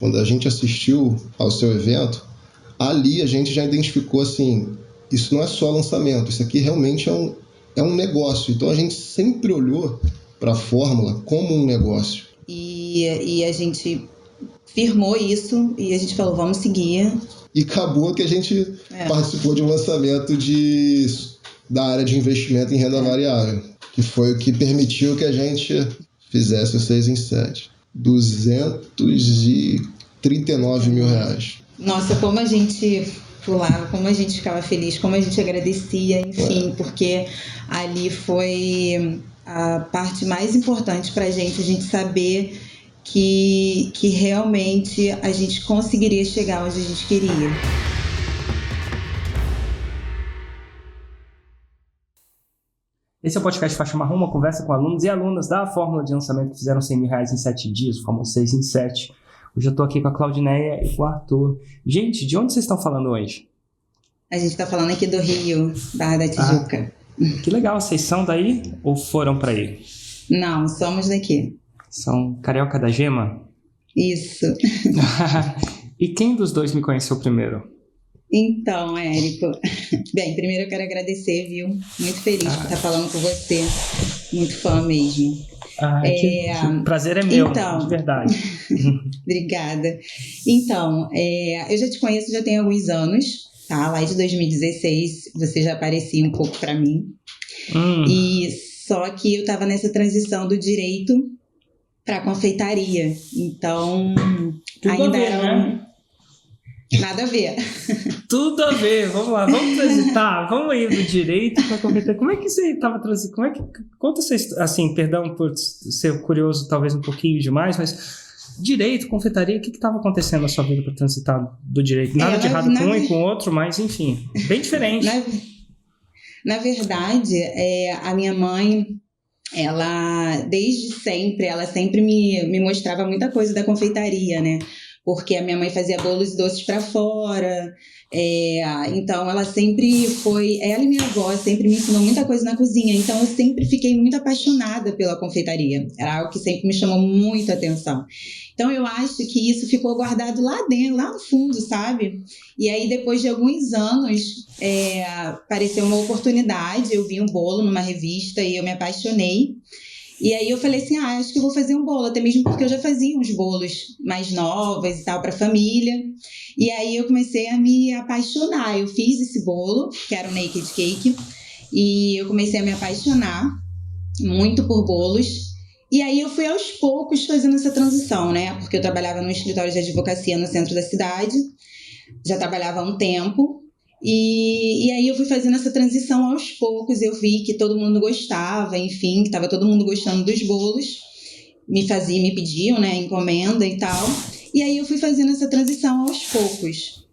Quando a gente assistiu ao seu evento, ali a gente já identificou assim, isso não é só lançamento, isso aqui realmente é um negócio. Então a gente sempre olhou para a Fórmula como um negócio. E a gente firmou isso e a gente falou, vamos seguir. E acabou que a gente participou de um lançamento da área de investimento em renda variável, que foi o que permitiu que a gente fizesse o 6 em 7. 239 mil reais. Nossa, como a gente pulava, como a gente ficava feliz, como a gente agradecia, enfim, porque ali foi a parte mais importante pra gente, a gente saber que realmente a gente conseguiria chegar onde a gente queria. Esse é o podcast Faixa Marrom, uma conversa com alunos e alunas da Fórmula de Lançamento que fizeram 100 mil reais em 7 dias, o famoso 6 em 7. Hoje eu tô aqui com a Claudineia e com o Arthur. Gente, de onde vocês estão falando hoje? A gente tá falando aqui do Rio, Barra da Tijuca. Que legal, vocês são daí ou foram pra aí? Não, somos daqui. São carioca da gema? Isso. E quem dos dois me conheceu primeiro? Então, Érico, bem, primeiro eu quero agradecer, viu? Muito feliz por estar falando com você, muito fã mesmo. Que prazer é meu, então, de verdade. Obrigada. Então, eu já te conheço já tem alguns anos, tá? Lá de 2016 você já aparecia um pouco para mim. E só que eu estava nessa transição do direito para confeitaria, então tudo ainda a ver, era né? Nada a ver. Tudo a ver, vamos lá, vamos transitar, vamos ir do direito para confeitaria. Como é que você estava transitando? Como é que conta vocês, assim, perdão por ser curioso talvez um pouquinho demais, mas direito, confeitaria, o que estava acontecendo na sua vida para transitar do direito? Nada de errado com um e com o outro, mas enfim, bem diferente. Na verdade, a minha mãe, ela desde sempre, ela sempre me mostrava muita coisa da confeitaria, né? Porque a minha mãe fazia bolos e doces para fora, então ela sempre ela e minha avó sempre me ensinou muita coisa na cozinha, então eu sempre fiquei muito apaixonada pela confeitaria, era algo que sempre me chamou muita atenção. Então eu acho que isso ficou guardado lá dentro, lá no fundo, sabe? E aí depois de alguns anos, apareceu uma oportunidade, eu vi um bolo numa revista e eu me apaixonei. E aí eu falei assim, acho que eu vou fazer um bolo, até mesmo porque eu já fazia uns bolos mais novos e tal para família. E aí eu comecei a me apaixonar. Eu fiz esse bolo, que era um naked cake, e eu comecei a me apaixonar muito por bolos. E aí eu fui aos poucos fazendo essa transição, né? Porque eu trabalhava num escritório de advocacia no centro da cidade, já trabalhava há um tempo. E aí eu fui fazendo essa transição aos poucos, eu vi que todo mundo gostava, enfim, que estava todo mundo gostando dos bolos, me pediam, né, encomenda e tal, e aí eu fui fazendo essa transição aos poucos.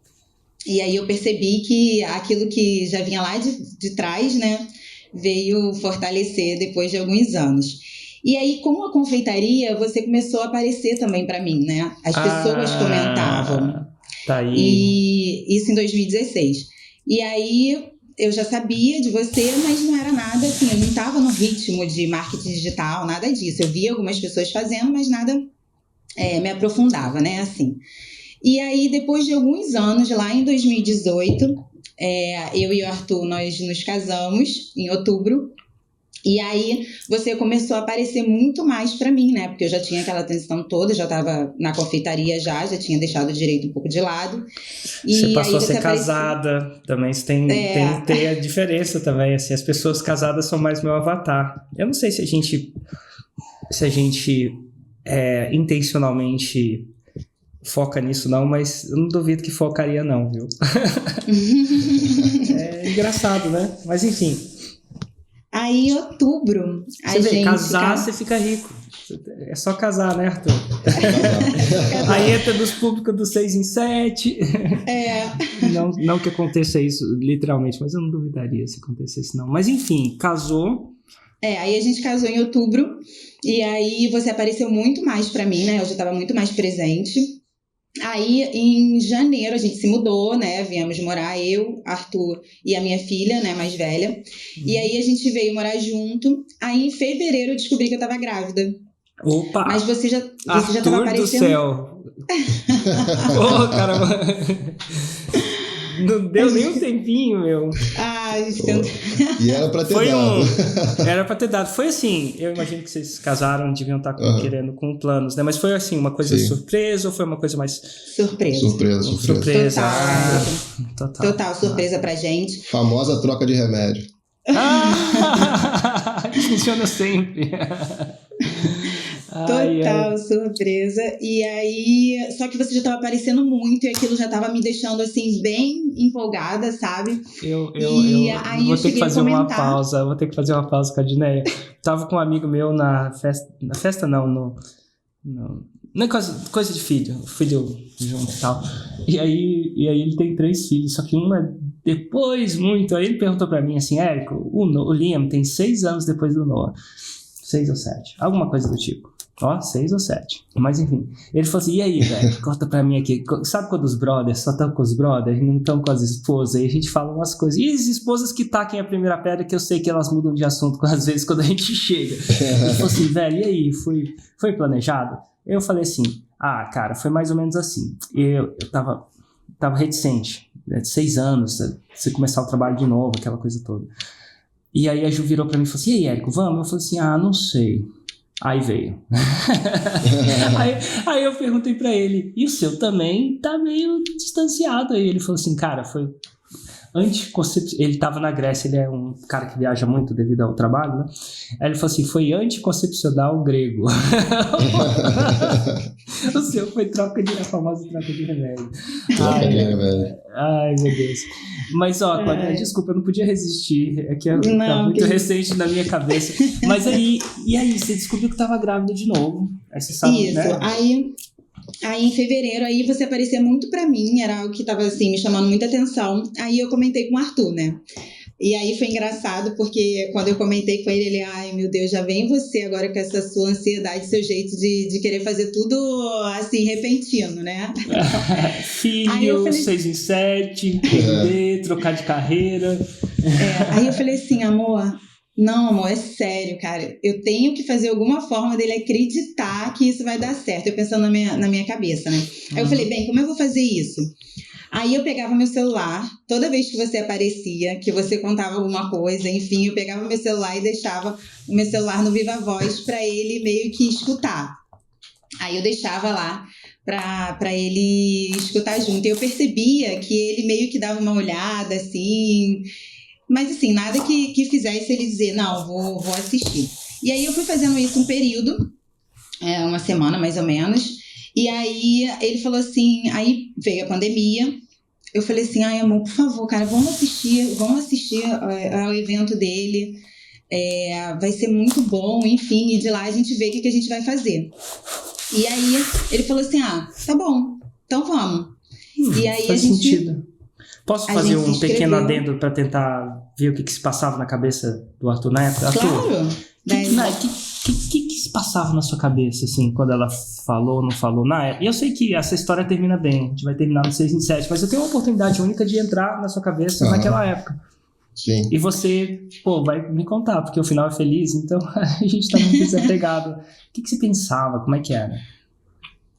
E aí eu percebi que aquilo que já vinha lá de trás, né, veio fortalecer depois de alguns anos. E aí, com a confeitaria, você começou a aparecer também para mim, né? As pessoas comentavam. Tá aí. E isso em 2016. E aí eu já sabia de você, mas não era nada assim, eu não estava no ritmo de marketing digital, nada disso. Eu via algumas pessoas fazendo, mas nada me aprofundava, né, assim. E aí, depois de alguns anos, lá em 2018, eu e o Arthur, nós nos casamos em outubro. E aí você começou a aparecer muito mais para mim, né? Porque eu já tinha aquela transição toda, já estava na confeitaria já tinha deixado o direito um pouco de lado. E você passou aí a ser casada, também você tem que ter a diferença também, assim, as pessoas casadas são mais meu avatar. Eu não sei se a gente intencionalmente foca nisso não, mas eu não duvido que focaria não, viu? É engraçado, né? Mas enfim... Aí, em outubro, você vê, casar, você fica rico. É só casar, né, Arthur? Aí entra dos públicos do 6 em 7. Não que aconteça isso, literalmente, mas eu não duvidaria se acontecesse, não. Mas, enfim, casou. Aí a gente casou em outubro. E aí você apareceu muito mais pra mim, né? Eu já estava muito mais presente. Aí, em janeiro, a gente se mudou, né? Viemos morar, eu, Arthur e a minha filha, né, mais velha. E aí a gente veio morar junto. Aí, em fevereiro, eu descobri que eu tava grávida. Opa! Mas você já Arthur tava aparecendo... do céu! Pô, caramba. Não deu nem um tempinho, meu. E era pra ter dado. Era pra ter dado. Foi assim, eu imagino que vocês casaram, deviam estar querendo com planos, né? Mas foi assim, uma coisa surpresa ou foi uma coisa mais... Surpresa. Total surpresa pra gente. Famosa troca de remédio. Funciona sempre. Total surpresa. E aí, só que você já tava aparecendo muito e aquilo já tava me deixando assim bem empolgada, sabe? Eu vou ter que fazer uma pausa. Vou ter que fazer uma pausa com a Dineia. Tava com um amigo meu na festa não, coisa de filho junto e tal. E aí ele tem 3 filhos, só que uma depois muito. Aí ele perguntou pra mim assim, Érico, o Liam tem 6 anos depois do Noah. 6 ou 7, alguma coisa do tipo. 6 ou 7. Mas enfim, ele falou assim, e aí, velho, conta pra mim aqui, sabe quando os brothers só estão com os brothers, não estão com as esposas, aí a gente fala umas coisas, e as esposas que taquem a primeira pedra, que eu sei que elas mudam de assunto às vezes quando a gente chega. Ele falou assim, velho, e aí, foi planejado? Eu falei assim, cara, foi mais ou menos assim, eu tava reticente, 6 anos, você começar o trabalho de novo, aquela coisa toda. E aí a Ju virou pra mim e falou assim, e aí, Érico, vamos? Eu falei assim, não sei. Aí veio. aí eu perguntei pra ele, e o seu também tá meio distanciado aí? Ele falou assim, cara, foi anticoncepcional. Ele tava na Grécia, ele é um cara que viaja muito devido ao trabalho, né? Aí ele falou assim, foi anticoncepcional grego. O seu foi a famosa troca de remédio. Ai, meu Deus. Mas, Cláudia, desculpa, eu não podia resistir. É que tá muito recente na minha cabeça. Mas aí, você descobriu que tava grávida de novo. Aí você sabe, isso, né? Aí em fevereiro, aí você aparecia muito pra mim, era algo que tava assim, me chamando muita atenção. Aí eu comentei com o Arthur, né? E aí foi engraçado, porque quando eu comentei com ele, ai meu Deus, já vem você agora com essa sua ansiedade, seu jeito de querer fazer tudo assim, repentino, né? Filho, falei, 6 em 7, entender, trocar de carreira. Aí eu falei assim, amor, é sério, cara, eu tenho que fazer alguma forma dele acreditar que isso vai dar certo, eu pensando na minha cabeça, né? Aí eu falei, bem, como eu vou fazer isso? Aí eu pegava meu celular, toda vez que você aparecia, que você contava alguma coisa, enfim, eu pegava meu celular e deixava o meu celular no Viva Voz para ele meio que escutar. Aí eu deixava lá para ele escutar junto. E eu percebia que ele meio que dava uma olhada, assim, mas assim, nada que fizesse ele dizer, não, vou assistir. E aí eu fui fazendo isso um período, uma semana mais ou menos, e aí ele falou assim, aí veio a pandemia, eu falei assim, ai amor, por favor, cara, vamos assistir ao evento dele, vai ser muito bom, enfim, e de lá a gente vê o que a gente vai fazer. E aí ele falou assim, tá bom, então vamos. E aí faz sentido. Posso fazer um pequeno adendo para tentar ver o que se passava na cabeça do Arthur na época? Claro. O que se passava na sua cabeça, assim, quando ela falou, não falou? Eu sei que essa história termina bem, a gente vai terminar no 6 em 7, mas eu tenho uma oportunidade única de entrar na sua cabeça naquela época. Sim. E você, vai me contar, porque o final é feliz, então a gente tá muito desapegado. O que você pensava? Como é que era?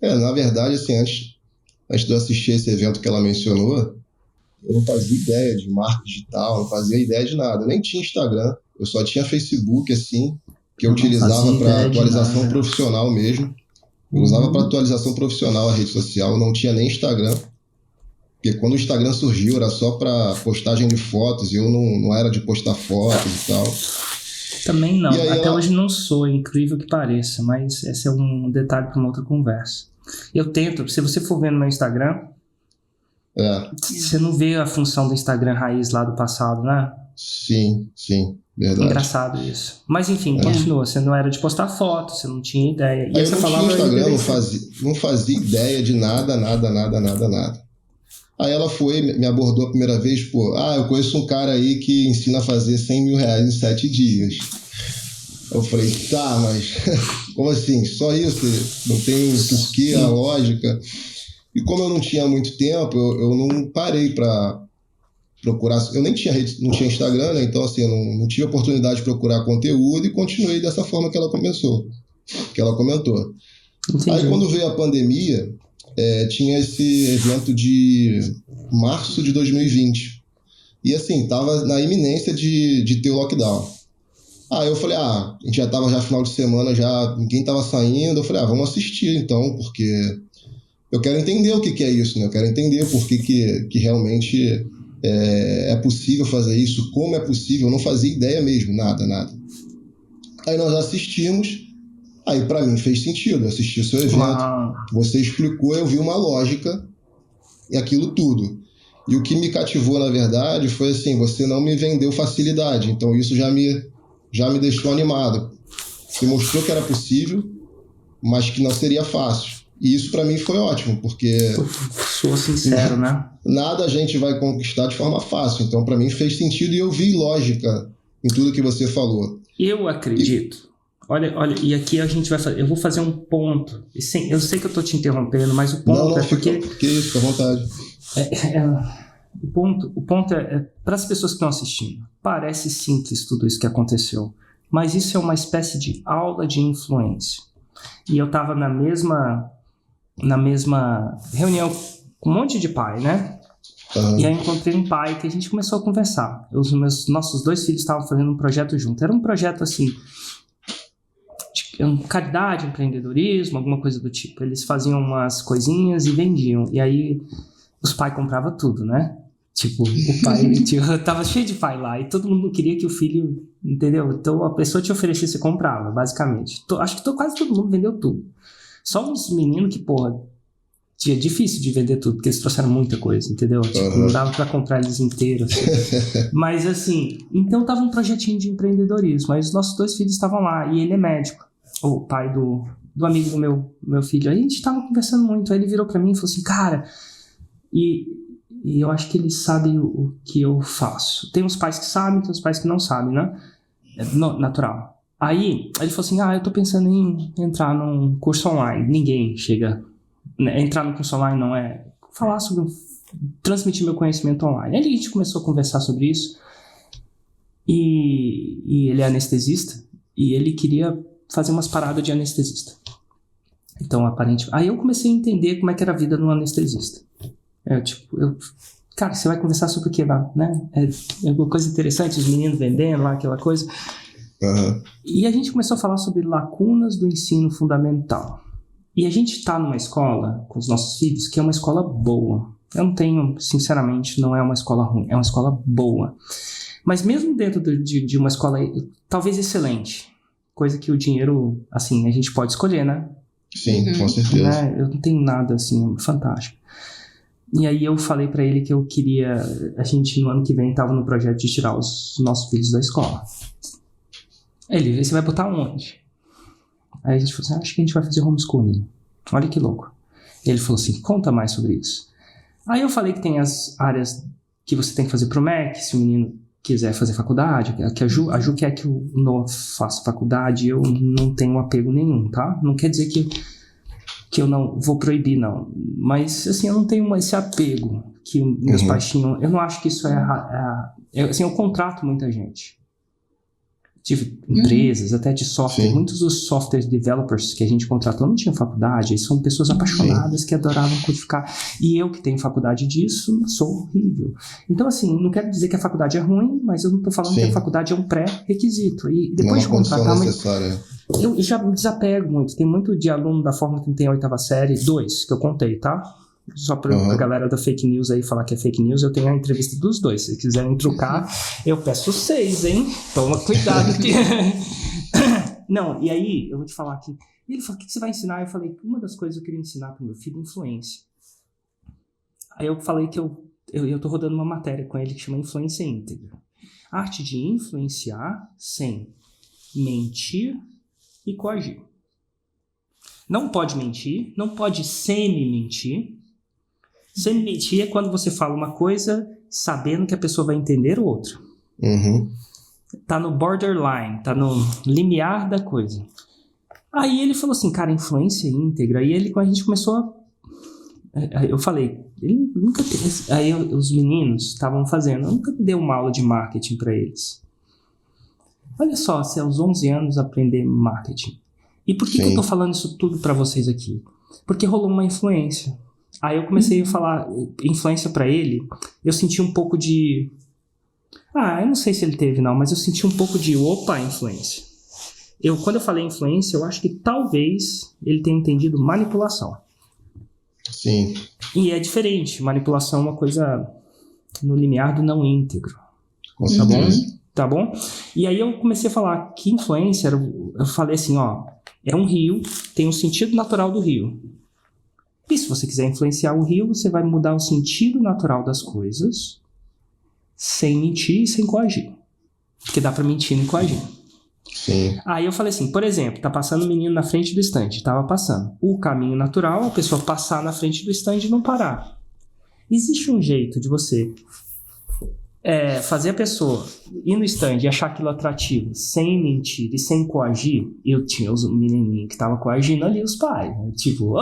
Na verdade, assim, antes de eu assistir esse evento que ela mencionou, eu não fazia ideia de marca digital, não fazia ideia de nada. Eu nem tinha Instagram, eu só tinha Facebook, assim, que eu utilizava para atualização profissional mesmo. Eu usava para atualização profissional a rede social, eu não tinha nem Instagram. Porque quando o Instagram surgiu, era só para postagem de fotos, e eu não era de postar fotos e tal. Também não, até hoje não sou, incrível que pareça, mas esse é um detalhe para uma outra conversa. Eu tento, se você for ver no meu Instagram, você não vê a função do Instagram raiz lá do passado, né? Sim, verdade. Engraçado isso. Mas enfim, continua. Você não era de postar foto, você não tinha ideia. E aí eu não tinha Instagram, não fazia ideia de nada. Aí ela me abordou a primeira vez, eu conheço um cara aí que ensina a fazer R$100 mil em 7 dias. Eu falei, mas como assim? Só isso? Não tem porquê, a lógica? E como eu não tinha muito tempo, eu não parei para procurar. Eu nem tinha não tinha Instagram, né? Então assim, eu não tive oportunidade de procurar conteúdo e continuei dessa forma que ela comentou. Entendi. Aí quando veio a pandemia, tinha esse evento de março de 2020. E assim, tava na iminência de ter o lockdown. Aí eu falei, a gente já tava final de semana, já ninguém tava saindo. Eu falei, vamos assistir então, porque eu quero entender o que é isso, né? Eu quero entender por que realmente é possível fazer isso, como é possível. Eu não fazia ideia mesmo, nada. Aí nós assistimos, aí pra mim fez sentido. Eu assisti o seu evento, você explicou, eu vi uma lógica e aquilo tudo. E o que me cativou, na verdade, foi assim, você não me vendeu facilidade. Então isso já me deixou animado. Você mostrou que era possível, mas que não seria fácil. E isso pra mim foi ótimo, porque... Sou sincero, né? Nada a gente vai conquistar de forma fácil. Então pra mim fez sentido e eu vi lógica em tudo que você falou. Eu acredito. Olha, e aqui a gente vai fazer... Eu vou fazer um ponto. Eu sei que eu tô te interrompendo, mas o ponto não, é porque... Que isso, fica à vontade. O ponto é para as pessoas que estão assistindo, parece simples tudo isso que aconteceu, mas isso é uma espécie de aula de influência. E eu estava na mesma reunião com um monte de pai, né? E aí eu encontrei um pai que a gente começou a conversar. Nossos 2 filhos estavam fazendo um projeto junto. Era um projeto assim, de caridade, empreendedorismo, alguma coisa do tipo. Eles faziam umas coisinhas e vendiam. E aí os pais compravam tudo, né? Tipo, o pai tava cheio de pai lá e todo mundo queria que o filho, entendeu? Então a pessoa te oferecia, você comprava, basicamente. Acho que quase todo mundo vendeu tudo. Só uns meninos que, é difícil de vender tudo, porque eles trouxeram muita coisa, entendeu? Tipo, não dava pra comprar eles inteiros. Assim. Mas assim, então tava um projetinho de empreendedorismo. Aí os nossos 2 filhos estavam lá e ele é médico. O pai do amigo do meu filho. Aí a gente tava conversando muito. Aí ele virou pra mim e falou assim, cara... E eu acho que eles sabem o que eu faço. Tem uns pais que sabem, tem uns pais que não sabem, né? Natural. Aí ele falou assim, eu tô pensando em entrar num curso online. Ninguém chega... Entrar no curso online não é... Falar sobre... Transmitir meu conhecimento online. Aí a gente começou a conversar sobre isso. E ele é anestesista. E ele queria fazer umas paradas de anestesista. Então, aparentemente... Aí eu comecei a entender como é que era a vida no anestesista. Cara, você vai conversar sobre o que lá, né? É uma coisa interessante, os meninos vendendo lá, aquela coisa. E a gente começou a falar sobre lacunas do ensino fundamental. E a gente está numa escola, com os nossos filhos, que é uma escola boa. Eu não tenho, sinceramente, não é uma escola ruim, é uma escola boa. Mas mesmo dentro de uma escola, talvez excelente, coisa que o dinheiro, assim, a gente pode escolher, né? Sim, com certeza. Né? Eu não tenho nada, assim, fantástico. E aí eu falei pra ele que eu queria... A gente, no ano que vem, tava no projeto de tirar os nossos filhos da escola. Ele, você vai botar onde? Aí a gente falou assim, acho que a gente vai fazer homeschooling. Olha que louco. Ele falou assim, conta mais sobre isso. Aí eu falei que tem as áreas que você tem que fazer pro MEC, se o menino quiser fazer faculdade, que a Ju quer que o Noah faça faculdade, eu não tenho apego nenhum, tá? Não quer dizer que eu não vou proibir, não. Mas, assim, eu não tenho esse apego que meus pais tinham. Eu não acho que isso assim, eu contrato muita gente. Tive empresas, até de software. Muitos dos software developers que a gente contratou não tinham faculdade. Eles são pessoas apaixonadas que adoravam codificar. E eu que tenho faculdade disso, sou horrível. Então, assim, não quero dizer que a faculdade é ruim, mas eu não estou falando que a faculdade é um pré-requisito. E depois de contratar... Eu já me desapego muito. Tem muito de aluno da Fórmula 38ª série, 2, que eu contei, tá? Só pra galera da fake news aí falar que é fake news, eu tenho a entrevista dos 2. Se quiserem trucar, eu peço 6, hein? Toma cuidado aqui. Não, e aí, eu vou te falar aqui. Ele falou, o que você vai ensinar? Eu falei, uma das coisas que eu queria ensinar pro meu filho é influência. Aí eu falei que eu tô rodando uma matéria com ele que chama Influência Íntegra. A arte de influenciar sem mentir e coagir. Não pode mentir, não pode semi-mentir. Semi-mentir é quando você fala uma coisa sabendo que a pessoa vai entender outra. Tá no borderline, tá no limiar da coisa. Aí ele falou assim, cara, influência íntegra. E a gente começou eu falei, ele nunca teve... Aí os meninos estavam fazendo, eu nunca dei uma aula de marketing para eles. Olha só, se aos 11 anos aprender marketing. E por que eu tô falando isso tudo para vocês aqui? Porque rolou uma influência. Aí eu comecei a falar influência pra ele, eu senti um pouco de... eu não sei se ele teve não, mas eu senti um pouco de influência. Quando eu falei influência, eu acho que talvez ele tenha entendido manipulação. Sim. E é diferente, manipulação é uma coisa no limiar do não íntegro. Tá bom? Tá bom? E aí eu comecei a falar que influência, eu falei assim, é um rio, tem um sentido natural do rio. E se você quiser influenciar o rio, você vai mudar o sentido natural das coisas sem mentir e sem coagir. Porque dá pra mentir e coagir. Sim. Aí eu falei assim, por exemplo, tá passando um menino na frente do estande, tava passando. O caminho natural, a pessoa passar na frente do estande e não parar. Existe um jeito de você fazer a pessoa ir no stand e achar aquilo atrativo sem mentir e sem coagir. Eu tinha os menininhos que estavam coagindo ali, os pais, né? Tipo,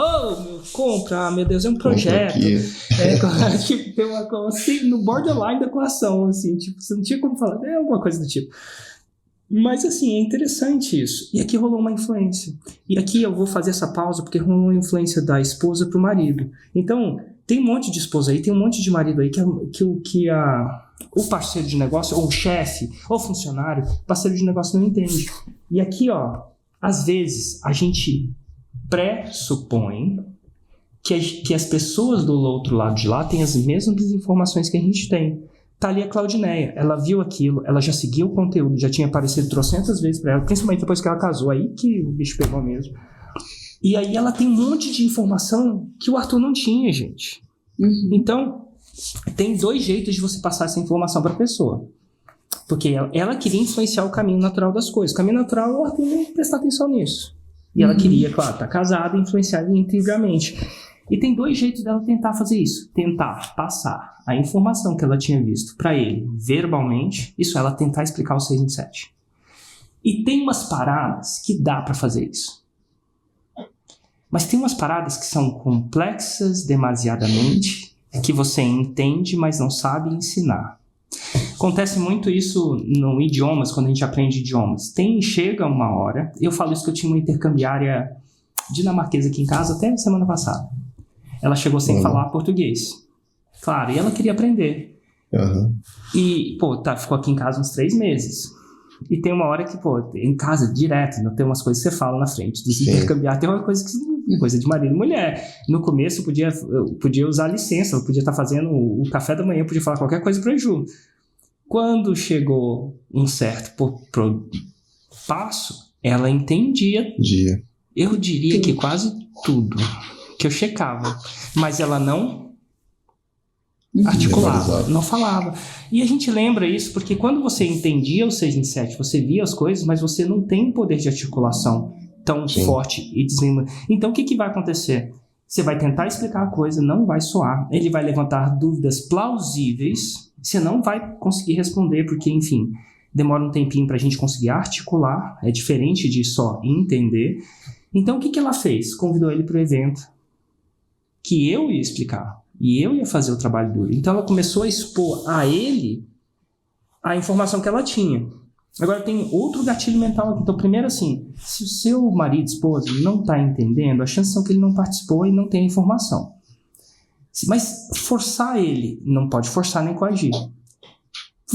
compra, meu Deus, é um projeto. Tipo, tem uma coisa assim, no borderline da coação, assim, tipo, você não tinha como falar, alguma coisa do tipo. Mas assim, é interessante isso. E aqui rolou uma influência. E aqui eu vou fazer essa pausa porque rolou uma influência da esposa pro marido. Então, tem um monte de esposa aí, tem um monte de marido aí que o parceiro de negócio, ou o chefe, ou o funcionário, parceiro de negócio não entende. E aqui, às vezes, a gente pressupõe que as pessoas do outro lado de lá têm as mesmas informações que a gente tem. Tá ali a Claudineia, ela viu aquilo, ela já seguiu o conteúdo, já tinha aparecido trocentas vezes pra ela, principalmente depois que ela casou, aí que o bicho pegou mesmo. E aí ela tem um monte de informação que o Arthur não tinha, gente. Então, tem 2 jeitos de você passar essa informação pra pessoa. Porque ela queria influenciar o caminho natural das coisas. O caminho natural, o Arthur não prestar atenção nisso. E ela queria, claro, tá casada e influenciar integralmente. E tem 2 jeitos dela tentar fazer isso. Tentar passar a informação que ela tinha visto para ele verbalmente, isso ela tentar explicar o 6 em 7. E tem umas paradas que dá para fazer isso. Mas tem umas paradas que são complexas demasiadamente, que você entende, mas não sabe ensinar. Acontece muito isso no idiomas, quando a gente aprende idiomas. Chega uma hora, eu falo isso que eu tinha uma intercambiária dinamarquesa aqui em casa até semana passada. Ela chegou sem falar português. Claro, e ela queria aprender. E, ficou aqui em casa uns 3 meses. E tem uma hora que, em casa, direto, não tem umas coisas que você fala na frente dos intercambiar, tem uma coisa coisa de marido e mulher. No começo, eu podia usar licença, eu podia estar fazendo o café da manhã, eu podia falar qualquer coisa pra Ju. Quando chegou um certo passo, ela entendia. Eu diria que quase tudo. Que eu checava, mas ela não articulava, não falava. E a gente lembra isso porque quando você entendia o 6 em 7, você via as coisas, mas você não tem poder de articulação tão forte e desenvolvido. Então o que vai acontecer? Você vai tentar explicar a coisa, não vai soar, ele vai levantar dúvidas plausíveis, você não vai conseguir responder porque, enfim, demora um tempinho para a gente conseguir articular, é diferente de só entender. Então o que ela fez? Convidou ele para o evento que eu ia explicar, e eu ia fazer o trabalho duro. Então ela começou a expor a ele a informação que ela tinha. Agora tem outro gatilho mental aqui. Então primeiro assim, se o seu marido, esposa, não está entendendo, a chance são que ele não participou e não tem informação. Mas forçar ele, não pode forçar nem coagir.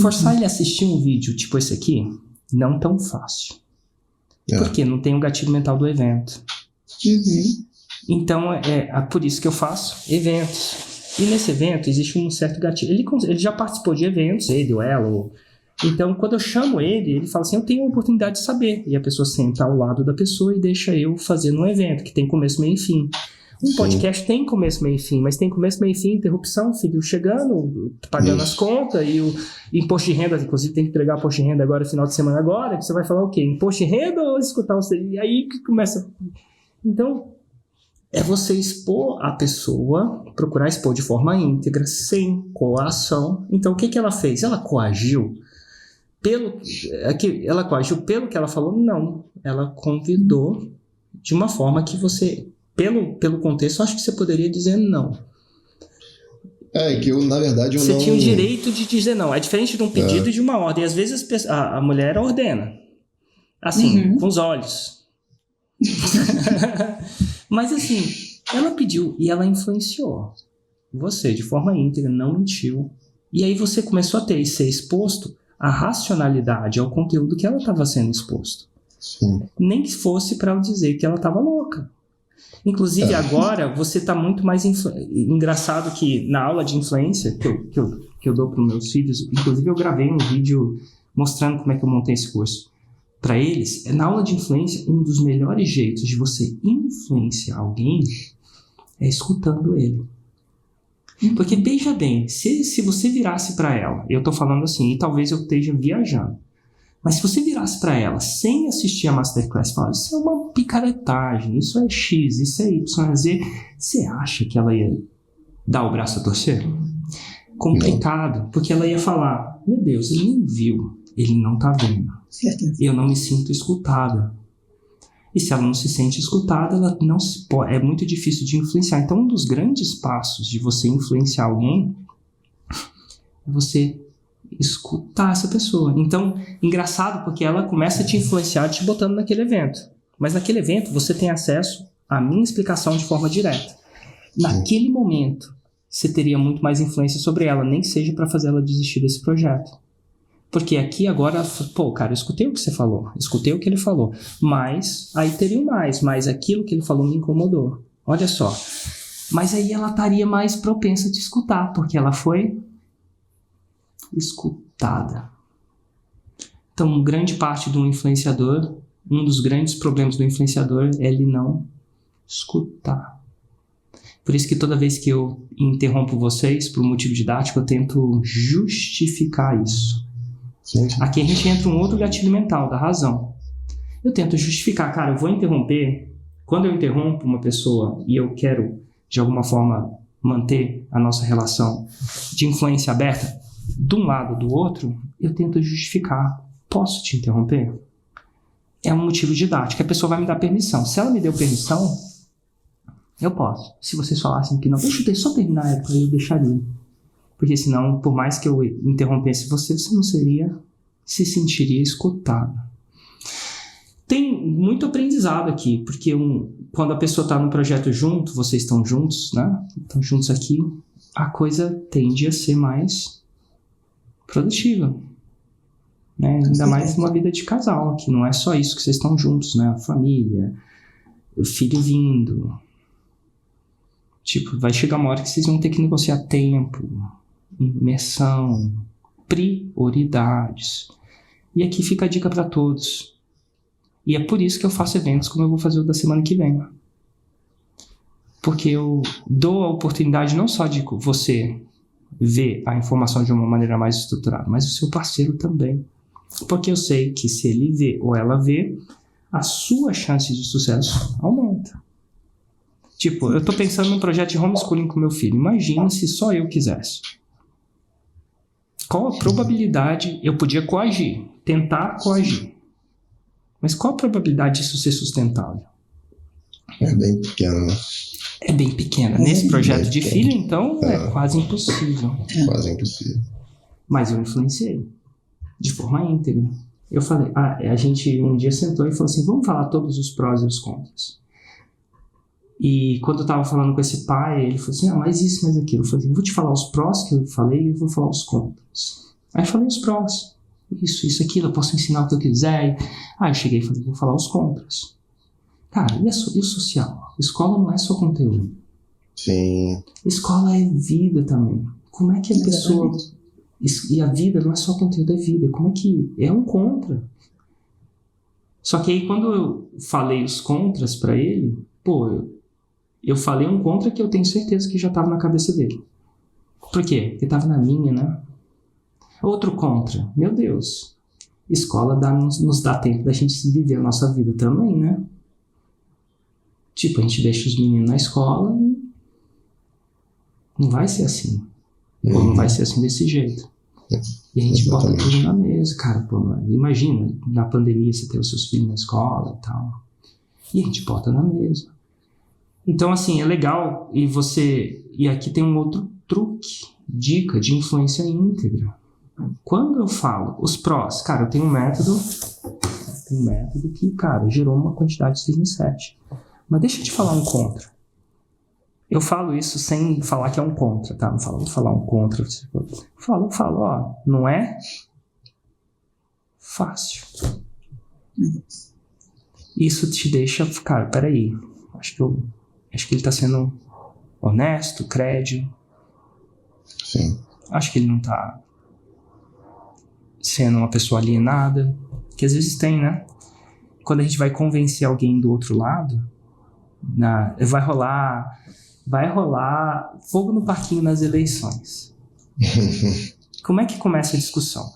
Forçar ele a assistir um vídeo tipo esse aqui, não tão fácil. Porque não tem o gatilho mental do evento. Então, é por isso que eu faço eventos. E nesse evento existe um certo gatilho. Ele já participou de eventos, ele ou ela. Então, quando eu chamo ele fala assim, eu tenho a oportunidade de saber. E a pessoa senta ao lado da pessoa e deixa eu fazer no evento, que tem começo, meio e fim. Um podcast tem começo, meio e fim, mas tem começo, meio e fim, interrupção, filho chegando, pagando as contas, e o imposto de renda, inclusive tem que entregar imposto de renda agora, final de semana agora, que você vai falar o quê? Imposto de renda ou escutar você? E aí que começa... Então... é você expor a pessoa, procurar expor de forma íntegra, sem coação. Então, o que ela fez? Ela coagiu ela coagiu pelo que ela falou? Não. Ela convidou de uma forma que você, pelo contexto, acho que você poderia dizer não. Que eu, na verdade, você tinha o direito de dizer não. É diferente de um pedido e de uma ordem. Às vezes a mulher ordena. Assim, com os olhos. Mas assim, Ela pediu e ela influenciou você de forma íntegra, não mentiu. E aí você começou a ter e ser exposto à racionalidade, ao conteúdo que ela estava sendo exposto. Sim. Nem que fosse para eu dizer que ela estava louca. Inclusive agora você está muito mais... Engraçado que na aula de influência que eu dou para os meus filhos, inclusive eu gravei um vídeo mostrando como é que eu montei esse curso. Para eles, na aula de influência, um dos melhores jeitos de você influenciar alguém é escutando ele. Porque, veja bem, se você virasse para ela, eu estou falando assim, e talvez eu esteja viajando, mas se você virasse para ela sem assistir a Masterclass e falar, isso é uma picaretagem, isso é X, isso é Y, é Z, você acha que ela ia dar o braço a torcer? Complicado, porque ela ia falar, meu Deus, ele nem viu, ele não está vendo. Eu não me sinto escutada. E se ela não se sente escutada, ela não se pode, é muito difícil de influenciar. Então, um dos grandes passos de você influenciar alguém é você escutar essa pessoa. Então, engraçado, porque ela começa a te influenciar te botando naquele evento. Mas naquele evento, você tem acesso à minha explicação de forma direta. Naquele momento, você teria muito mais influência sobre ela, nem que seja para fazer ela desistir desse projeto. Porque aqui agora, pô, cara, eu escutei o que você falou, escutei o que ele falou, mas aí teria um mas aquilo que ele falou me incomodou. Olha só. Mas aí ela estaria mais propensa a te escutar, porque ela foi escutada. Então, grande parte do influenciador, um dos grandes problemas do influenciador é ele não escutar. Por isso que toda vez que eu interrompo vocês por um motivo didático, eu tento justificar isso. Sim. Aqui a gente entra um outro gatilho mental, da razão. Eu tento justificar, cara, eu vou interromper. Quando eu interrompo uma pessoa e eu quero, de alguma forma, manter a nossa relação de influência aberta, de um lado ou do outro, eu tento justificar. Posso te interromper? É um motivo didático. A pessoa vai me dar permissão. Se ela me deu permissão, eu posso. Se vocês falassem que não, deixa eu só terminar a época, eu deixaria. Porque senão, por mais que eu interrompesse você, você não se sentiria escutado. Tem muito aprendizado aqui, porque quando a pessoa está no projeto junto, vocês estão juntos, né? Estão juntos aqui, a coisa tende a ser mais produtiva. Né? Ainda mais numa vida de casal, que não é só isso que vocês estão juntos, né? A família, o filho vindo. Tipo, vai chegar uma hora que vocês vão ter que negociar tempo, imersão, prioridades. E aqui fica a dica para todos. E é por isso que eu faço eventos como eu vou fazer o da semana que vem. Porque eu dou a oportunidade não só de você ver a informação de uma maneira mais estruturada, mas o seu parceiro também. Porque eu sei que se ele vê ou ela vê, a sua chance de sucesso aumenta. Tipo, eu tô pensando num projeto de homeschooling com meu filho. Imagina se só eu quisesse. Qual a probabilidade? Eu podia coagir, tentar coagir. Mas qual a probabilidade disso ser sustentável? É bem pequena, né? É bem pequena. Nesse projeto de filho, então, é quase impossível. Quase impossível. Mas eu influenciei. De forma íntegra. Eu falei, a gente um dia sentou e falou assim, vamos falar todos os prós e os contras. E quando eu tava falando com esse pai, ele falou assim, mais isso, mais aquilo. Eu falei, vou te falar os prós que eu falei e vou falar os contras. Aí eu falei os prós. Isso, aquilo, eu posso ensinar o que eu quiser. Aí eu cheguei e falei, vou falar os contras. Cara, e o social? Escola não é só conteúdo. Sim. Escola é vida também. Como é que a pessoa... E a vida não é só conteúdo, é vida. Como é que... É um contra. Só que aí quando eu falei os contras pra ele, eu falei um contra que eu tenho certeza que já estava na cabeça dele. Por quê? Porque estava na minha, né? Outro contra. Meu Deus. Escola nos dá tempo da gente viver a nossa vida também, né? Tipo, a gente deixa os meninos na escola e não vai ser assim. Ou não vai ser assim desse jeito. E a gente bota tudo na mesa. Cara, imagina, na pandemia você ter os seus filhos na escola e tal. E a gente bota na mesa. Então, assim, é legal. E aqui tem um outro truque, dica de influência íntegra. Quando eu falo os prós, cara, eu tenho um método que, cara, gerou uma quantidade de 6 em 7. Mas deixa eu te falar um contra. Eu falo isso sem falar que é um contra, tá? Não falo, vou falar um contra. Eu falo, ó, não é fácil. Isso te deixa, cara, peraí, acho que ele tá sendo honesto, crédito. Sim. Acho que ele não tá sendo uma pessoa alienada, que às vezes tem, né? Quando a gente vai convencer alguém do outro lado, vai rolar fogo no parquinho nas eleições. Como é que começa a discussão?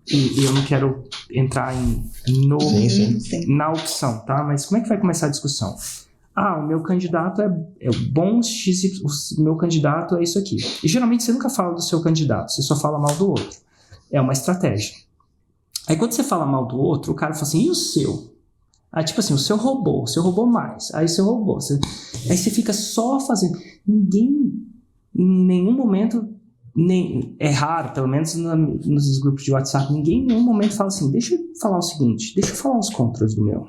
E eu não quero entrar na opção, tá? Mas como é que vai começar a discussão? O meu candidato é bom, o meu candidato é isso aqui. E geralmente você nunca fala do seu candidato, você só fala mal do outro. É uma estratégia. Aí quando você fala mal do outro, o cara fala assim, e o seu? Tipo assim, o seu roubou mais. Aí o seu roubou. Aí você fica só fazendo. Ninguém, em nenhum momento, é raro, pelo menos nos grupos de WhatsApp, ninguém em nenhum momento fala assim, deixa eu falar o seguinte, deixa eu falar os contras do meu.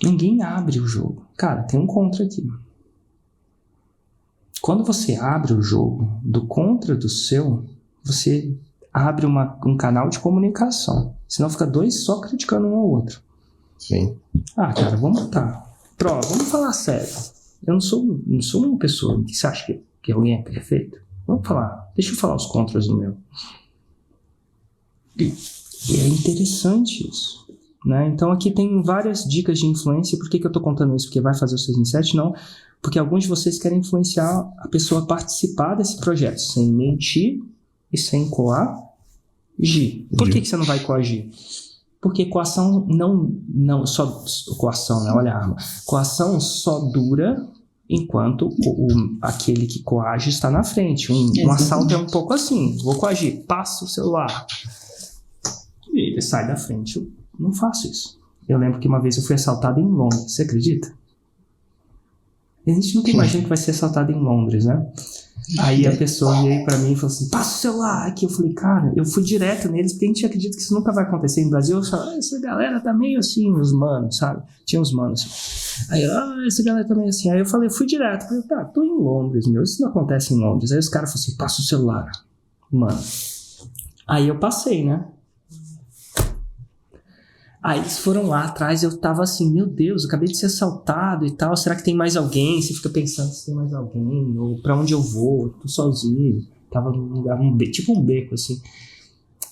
Ninguém abre o jogo. Cara, tem um contra aqui. Quando você abre o jogo do contra do seu, você abre um canal de comunicação. Senão fica dois só criticando um ao outro. Sim. Cara, vamos falar sério. Eu não sou uma pessoa que você acha que alguém é perfeito. Vamos falar. Deixa eu falar os contras do meu. E é interessante isso. Né? Então aqui tem várias dicas de influência. Por que eu estou contando isso? Porque vai fazer o 6 em 7? Não. Porque alguns de vocês querem influenciar a pessoa a participar desse projeto, sem mentir e sem coagir. Por que você não vai coagir? Porque coação não só coação, né? Olha a arma. Coação só dura enquanto aquele que coage está na frente. Um assalto é um pouco assim. Vou coagir, passa o celular. E ele sai da frente. Eu não faço isso. Eu lembro que uma vez eu fui assaltado em Londres. Você acredita? A gente nunca imagina que vai ser assaltado em Londres, né? Aí a pessoa veio pra mim e falou assim, passa o celular aqui. Eu falei, cara, eu fui direto neles, porque a gente acredita que isso nunca vai acontecer no Brasil. Eu falei, essa galera tá meio assim, os manos, sabe? Tinha uns manos assim. Aí, essa galera tá meio assim. Aí eu falei, fui direto. Falei, tá, tô em Londres, meu, isso não acontece em Londres. Aí os caras falaram assim, passa o celular. Mano. Aí eu passei, né? Aí eles foram lá atrás, eu tava assim, meu Deus, eu acabei de ser assaltado e tal, será que tem mais alguém? Você fica pensando se tem mais alguém, ou pra onde eu vou, tô sozinho, tava num lugar, tipo um beco, assim.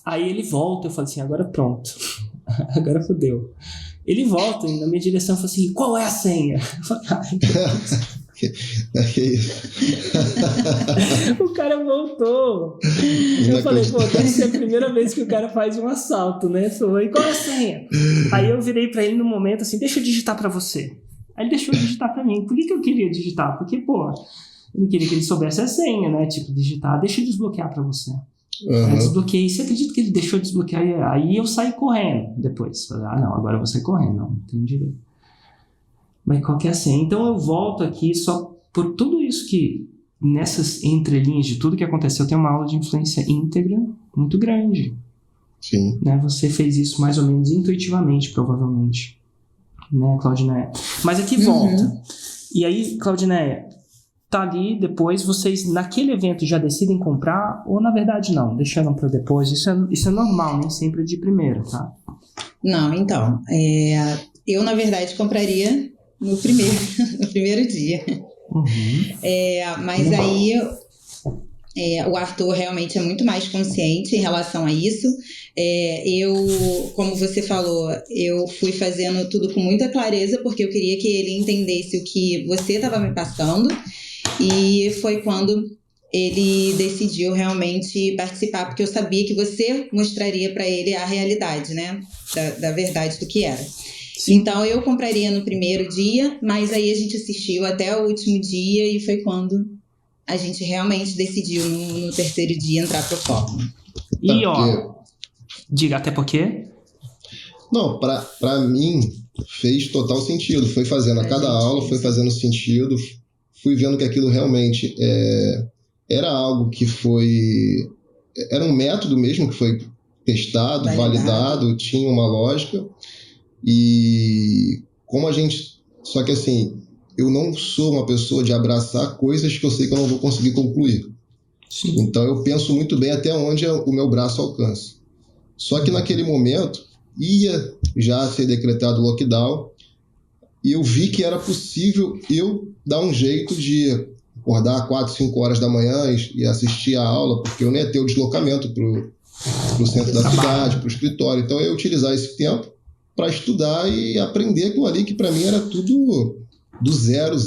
Aí ele volta, eu falei assim, agora pronto, agora fodeu. Ele volta na minha direção e fala assim, qual é a senha? Eu falei, o cara voltou. Eu falei, deve ser a primeira vez que o cara faz um assalto, né? Falei, qual é a senha? Aí eu virei pra ele no momento assim, deixa eu digitar pra você. Aí ele deixou eu digitar pra mim. Por que eu queria digitar? Porque, eu não queria que ele soubesse a senha, né? Tipo, digitar, deixa eu desbloquear pra você. Eu desbloqueei. Você acredita que ele deixou eu desbloquear? Aí eu saí correndo depois. Falei, não, agora eu vou sair correndo. Não tenho direito. Mas qual que é a senha? Então eu volto aqui só por tudo isso que, nessas entrelinhas de tudo que aconteceu, tem uma aula de influência íntegra muito grande. Sim. Né? Você fez isso mais ou menos intuitivamente, provavelmente. Né, Claudineia? Mas aqui volta. E aí, Claudineia, tá ali, depois vocês, naquele evento, já decidem comprar, ou na verdade não, deixaram para depois. Isso é normal, nem sempre é de primeira, tá? Não, então, eu na verdade compraria no primeiro dia. Mas aí o Arthur realmente é muito mais consciente em relação a isso. Como você falou, eu fui fazendo tudo com muita clareza, porque eu queria que ele entendesse o que você estava me passando, e foi quando ele decidiu realmente participar, porque eu sabia que você mostraria para ele a realidade, né, da verdade do que era. Sim. Então eu compraria no primeiro dia, mas aí a gente assistiu até o último dia e foi quando a gente realmente decidiu no terceiro dia entrar pro fórum. E diga até porque? Não, pra mim fez total sentido. Foi fazendo a cada aula, foi fazendo sentido, fui vendo que aquilo realmente era algo que era um método mesmo que foi testado, validado, tinha uma lógica. E como a gente... Só que assim, eu não sou uma pessoa de abraçar coisas que eu sei que eu não vou conseguir concluir. Sim. Então eu penso muito bem até onde o meu braço alcança. Só que naquele momento ia já ser decretado o lockdown e eu vi que era possível eu dar um jeito de acordar 4, 5 horas da manhã e assistir a aula, porque eu não ia ter o deslocamento para o centro da cidade, para o escritório. Então eu ia utilizar esse tempo para estudar e aprender aquilo ali, que para mim era tudo do zero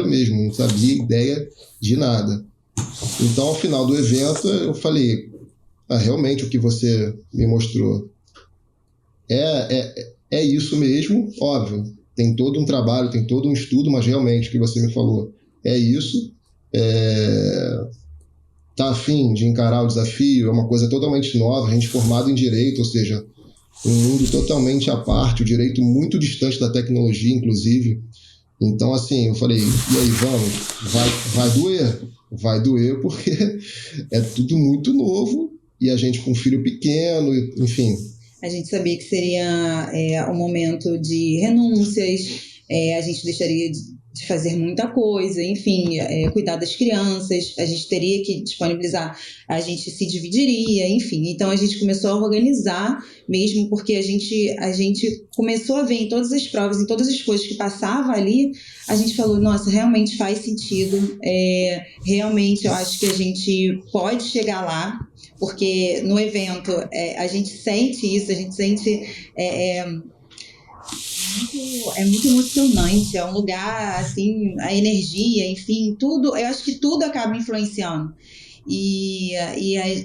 mesmo, não sabia ideia de nada. Então, ao final do evento, eu falei, realmente o que você me mostrou é isso mesmo, óbvio, tem todo um trabalho, tem todo um estudo, mas realmente o que você me falou é isso. Tá afim de encarar o desafio, é uma coisa totalmente nova, a gente formado em direito, ou seja, um mundo totalmente à parte, o direito muito distante da tecnologia, inclusive. Então, assim, eu falei, e aí, vamos, vai doer porque é tudo muito novo e a gente com um filho pequeno, enfim. A gente sabia que seria um momento de renúncias, a gente deixaria de fazer muita coisa, enfim, cuidar das crianças, a gente teria que disponibilizar, a gente se dividiria, enfim. Então a gente começou a organizar mesmo, porque a gente começou a ver em todas as provas, em todas as coisas que passavam ali, a gente falou, nossa, realmente faz sentido, realmente eu acho que a gente pode chegar lá, porque no evento a gente sente isso, a gente sente... É muito emocionante, é um lugar, assim, a energia, enfim, tudo, eu acho que tudo acaba influenciando. E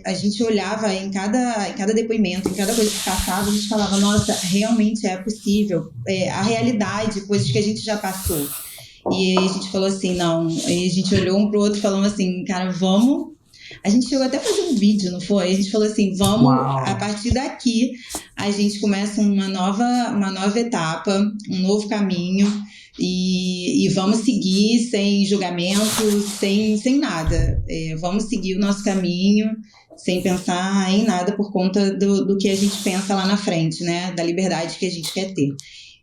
a gente olhava em cada depoimento, em cada coisa que passava, a gente falava, nossa, realmente é possível, a realidade, coisas que a gente já passou. E aí a gente falou assim, não, aí a gente olhou um pro outro falando assim, cara, vamos... A gente chegou até a fazer um vídeo, não foi? A gente falou assim, vamos, a partir daqui, a gente começa uma nova etapa, um novo caminho, e vamos seguir sem julgamento, sem nada. Vamos seguir o nosso caminho, sem pensar em nada por conta do que a gente pensa lá na frente, né? Da liberdade que a gente quer ter.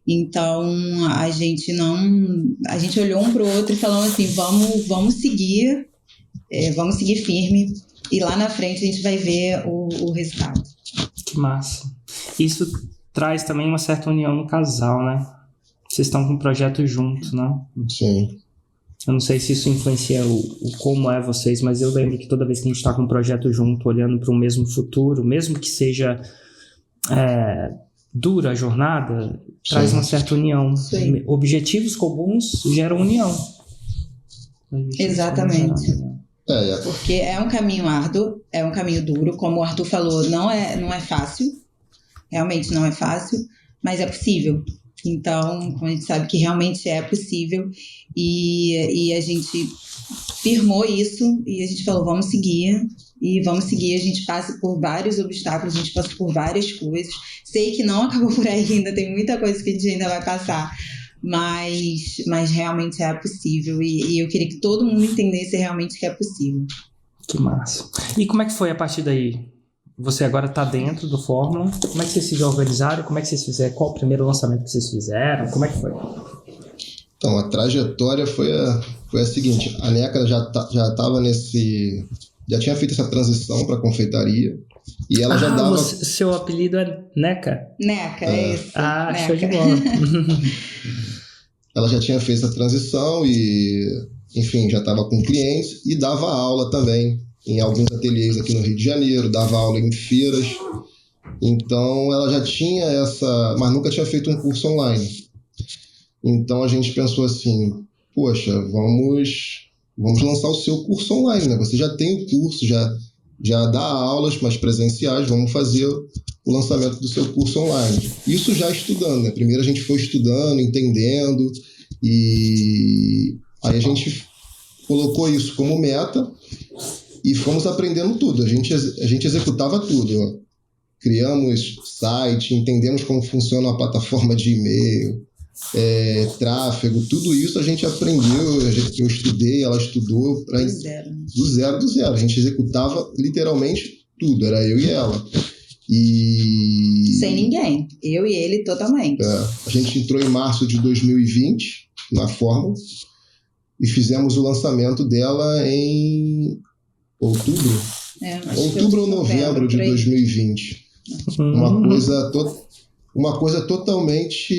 Então, a gente olhou um pro outro e falou assim, vamos seguir... vamos seguir firme e lá na frente a gente vai ver o resultado. Que massa. Isso traz também uma certa união no casal, né? Vocês estão com um projeto junto, né? Sim. Eu não sei se isso influencia o como é vocês, mas eu lembro que toda vez que a gente está com um projeto junto, olhando para o mesmo futuro, mesmo que seja dura a jornada, traz uma certa união. Sim. Objetivos comuns geram união. Exatamente. Porque é um caminho árduo, é um caminho duro, como o Arthur falou, não é fácil, realmente não é fácil, mas é possível. Então, a gente sabe que realmente é possível e a gente firmou isso e a gente falou, vamos seguir, a gente passa por vários obstáculos, a gente passa por várias coisas, sei que não acabou por aí ainda, tem muita coisa que a gente ainda vai passar, mas realmente é possível e eu queria que todo mundo entendesse realmente que é possível. Que massa. E como é que foi a partir daí? Você agora está dentro do Fórmula, como é que vocês se organizaram, como é que vocês fizeram, qual o primeiro lançamento que vocês fizeram, como é que foi? Então, a trajetória foi a seguinte, a NECA já estava já tinha feito essa transição para confeitaria, e ela já dava... Seu apelido é NECA? NECA, é isso. NECA. Show de bola. Ela já tinha feito essa transição e, enfim, já estava com clientes e dava aula também em alguns ateliês aqui no Rio de Janeiro, dava aula em feiras. Então, ela já tinha mas nunca tinha feito um curso online. Então, a gente pensou assim, poxa, vamos lançar o seu curso online, né? Você já tem o curso, já dá aulas, mas presenciais, vamos fazer o lançamento do seu curso online. Isso já estudando, né? Primeiro a gente foi estudando, entendendo, e aí a gente colocou isso como meta e fomos aprendendo tudo. A gente executava tudo, ó. Criamos site, entendemos como funciona a plataforma de e-mail, tráfego, tudo isso a gente aprendeu, eu estudei, ela estudou. Do zero. A gente executava literalmente tudo, era eu e ela. Sem ninguém, eu e ele totalmente. A gente entrou em março de 2020 na fórmula e fizemos o lançamento dela em outubro ou novembro de 2020. Uma coisa totalmente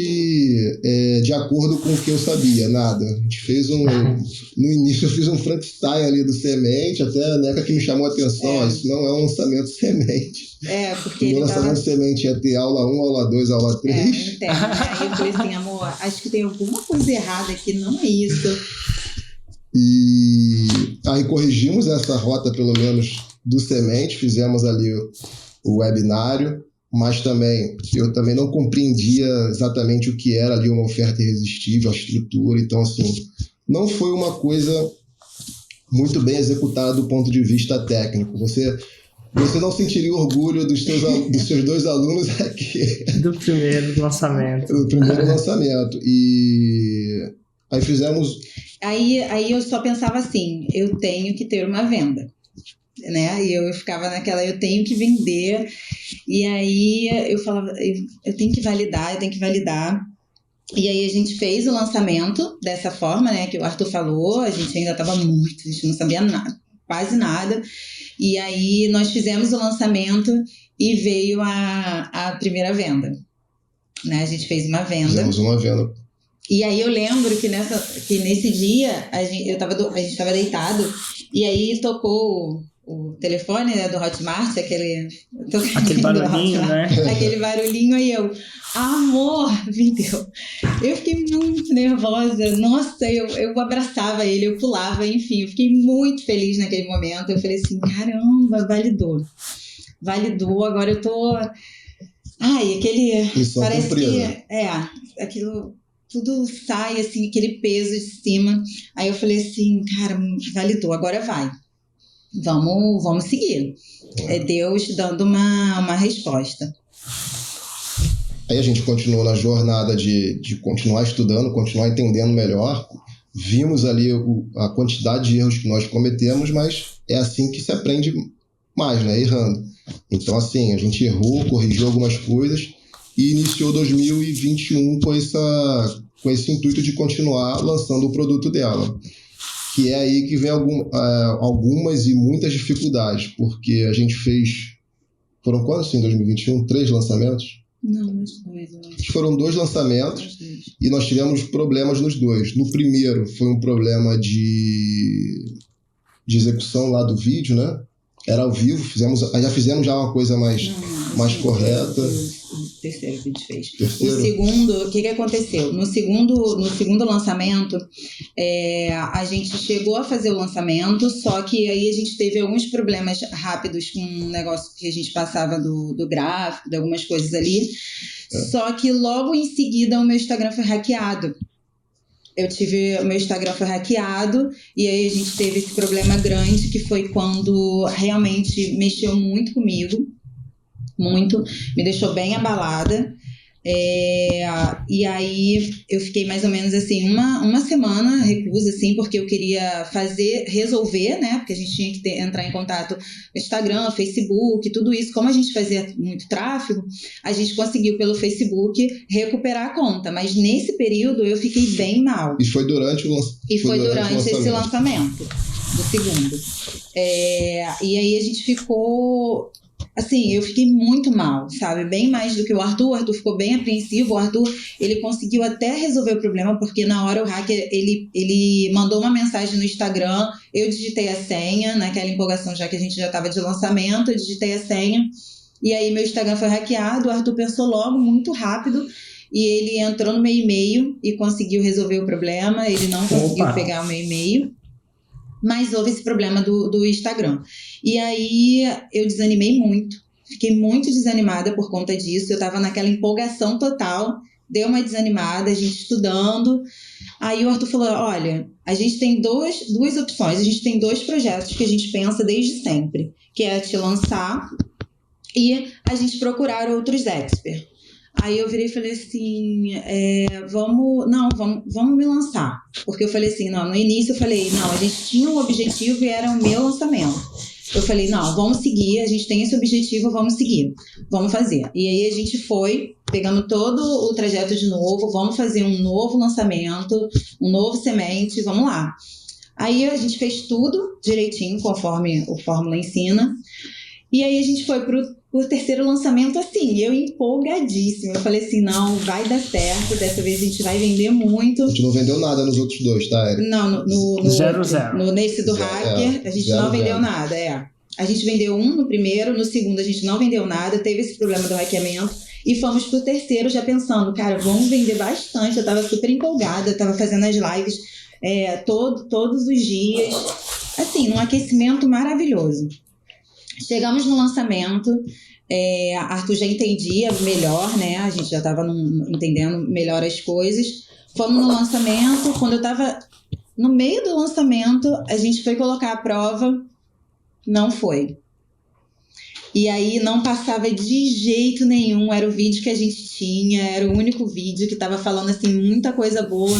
de acordo com o que eu sabia, nada. A gente fez no início eu fiz um Frankenstein ali do semente, até a Neca que me chamou a atenção, isso não é um lançamento semente. Porque o lançamento semente ia ter aula 1, aula 2, aula 3. Aí eu falei assim, amor, acho que tem alguma coisa errada aqui, não é isso. E aí corrigimos essa rota, pelo menos, do semente, fizemos ali o webinário, mas eu também não compreendia exatamente o que era ali uma oferta irresistível, a estrutura, então assim, não foi uma coisa muito bem executada do ponto de vista técnico. Você não sentiria orgulho dos seus 2 alunos aqui. Do primeiro lançamento. Do primeiro lançamento. E aí fizemos... Aí eu só pensava assim, eu tenho que ter uma venda, né? E eu ficava naquela, eu tenho que vender. E aí eu falava, eu tenho que validar. E aí a gente fez o lançamento dessa forma, né? Que o Arthur falou, a gente ainda estava a gente não sabia nada, quase nada. E aí nós fizemos o lançamento e veio a primeira venda, né? A gente fez uma venda. Fizemos uma venda. E aí eu lembro que nesse dia a gente estava deitado e aí tocou o telefone, né, do Hotmart, aquele barulhinho, né? Aquele barulhinho, aí eu, amor, vendeu. Eu fiquei muito nervosa, nossa, eu abraçava ele, eu pulava, enfim, eu fiquei muito feliz naquele momento. Eu falei assim, caramba, validou, agora eu tô... Missão parece cumprida. Que aquilo... Tudo sai, assim, aquele peso de cima. Aí eu falei assim, cara, validou, agora vai. Vamos seguir. É Deus dando uma resposta. Aí a gente continuou na jornada de continuar estudando, continuar entendendo melhor. Vimos ali a quantidade de erros que nós cometemos, mas é assim que se aprende mais, né? Errando. Então, assim, a gente errou, corrigiu algumas coisas e iniciou 2021 com esse intuito de continuar lançando o produto dela. Que é aí que vem algumas e muitas dificuldades, porque a gente fez... Foram quantos em 2021? 3 lançamentos? Não, mas 2. Foram 2 lançamentos e nós tivemos problemas nos 2. No primeiro foi um problema de execução lá do vídeo, né? Era ao vivo, já fizemos uma coisa mais correta. O terceiro que a gente fez. Terceiro. O segundo, o que aconteceu? No segundo lançamento, a gente chegou a fazer o lançamento, só que aí a gente teve alguns problemas rápidos com um negócio que a gente passava do gráfico, de algumas coisas ali. Só que logo em seguida o meu Instagram foi hackeado. O meu Instagram foi hackeado e aí a gente teve esse problema grande, que foi quando realmente mexeu muito comigo, muito, me deixou bem abalada. E aí eu fiquei mais ou menos assim uma semana reclusa, assim, porque eu queria resolver, né, porque a gente tinha que entrar em contato no Instagram, Facebook, tudo isso. Como a gente fazia muito tráfego, a gente conseguiu pelo Facebook recuperar a conta, mas nesse período eu fiquei bem mal. E foi durante esse lançamento do segundo. E aí a gente ficou... Assim, eu fiquei muito mal, sabe? Bem mais do que o Arthur. O Arthur ficou bem apreensivo. O Arthur, ele conseguiu até resolver o problema, porque na hora o hacker, ele mandou uma mensagem no Instagram. Eu digitei a senha, naquela empolgação, já que a gente já estava de lançamento, eu digitei a senha. E aí meu Instagram foi hackeado. O Arthur pensou logo, muito rápido. E ele entrou no meu e-mail e conseguiu resolver o problema. Ele não conseguiu pegar o meu e-mail. Mas houve esse problema do Instagram. E aí eu desanimei muito, fiquei muito desanimada por conta disso. Eu estava naquela empolgação total, deu uma desanimada, a gente estudando. Aí o Arthur falou, olha, a gente tem duas opções, a gente tem 2 projetos que a gente pensa desde sempre, que é te lançar e a gente procurar outros experts. Aí eu virei e falei assim, vamos me lançar. Porque eu falei assim, no início eu falei, a gente tinha um objetivo e era o meu lançamento. eu falei, não, vamos seguir, a gente tem esse objetivo, vamos seguir, vamos fazer. E aí a gente foi, pegando todo o trajeto de novo, vamos fazer um novo lançamento, um novo semente, vamos lá. Aí a gente fez tudo direitinho, conforme o Fórmula ensina. E aí a gente foi pro terceiro lançamento, assim, eu empolgadíssima. Eu falei assim, não, vai dar certo, dessa vez a gente vai vender muito. A gente não vendeu nada nos outros dois, tá, Érica? Não, nesse do hacker, a gente não vendeu nada, A gente vendeu um no primeiro, no segundo a gente não vendeu nada, teve esse problema do hackeamento. E fomos pro terceiro já pensando, cara, vamos vender bastante. Eu tava super empolgada, eu tava fazendo as lives todos os dias. Assim, um aquecimento maravilhoso. Chegamos no lançamento, Arthur já entendia melhor, né? A gente já estava entendendo melhor as coisas. Fomos no lançamento, quando eu estava no meio do lançamento, a gente foi colocar a prova, não foi. E aí não passava de jeito nenhum, era o vídeo que a gente tinha, era o único vídeo que estava falando assim, muita coisa boa.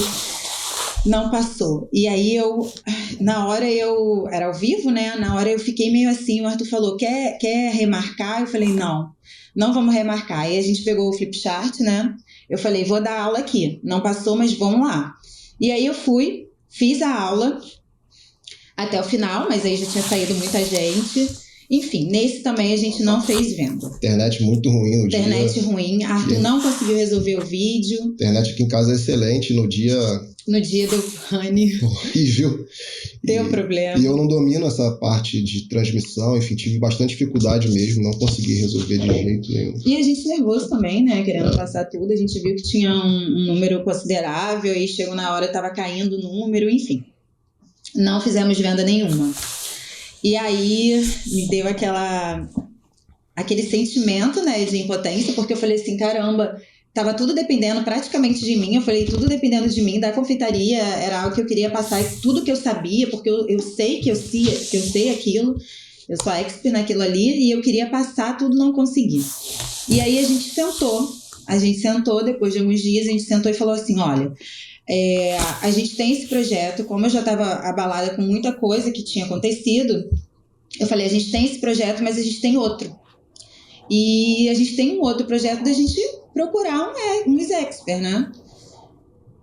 Não passou. E aí era ao vivo, né? Na hora eu fiquei meio assim, o Arthur falou, quer remarcar? Eu falei, não vamos remarcar. Aí a gente pegou o Flipchart, né? Eu falei, vou dar aula aqui. Não passou, mas vamos lá. E aí eu fui, fiz a aula até o final, mas aí já tinha saído muita gente. Enfim, nesse também a gente não fez venda. Internet muito ruim no dia. Internet ruim. Arthur não conseguiu resolver o vídeo. Internet aqui em casa é excelente. No dia deu pane. Horrível. Deu problema. E eu não domino essa parte de transmissão. Enfim, tive bastante dificuldade mesmo. Não consegui resolver de jeito nenhum. E a gente nervoso também, né? Querendo passar tudo. A gente viu que tinha um número considerável. E chegou na hora, estava caindo o número. Enfim, não fizemos venda nenhuma. E aí me deu aquele sentimento, né, de impotência, porque eu falei assim, caramba, tava tudo dependendo praticamente de mim. Eu falei, tudo dependendo de mim, da confeitaria, era algo que eu queria passar, tudo que eu sabia, porque eu sei que eu sei aquilo, eu sou expert naquilo ali, e eu queria passar tudo, não consegui. E aí a gente sentou, depois de alguns dias, a gente sentou e falou assim, olha, a gente tem esse projeto, como eu já estava abalada com muita coisa que tinha acontecido, eu falei, a gente tem esse projeto, mas a gente tem outro. E a gente tem um outro projeto da gente procurar uns expert, né?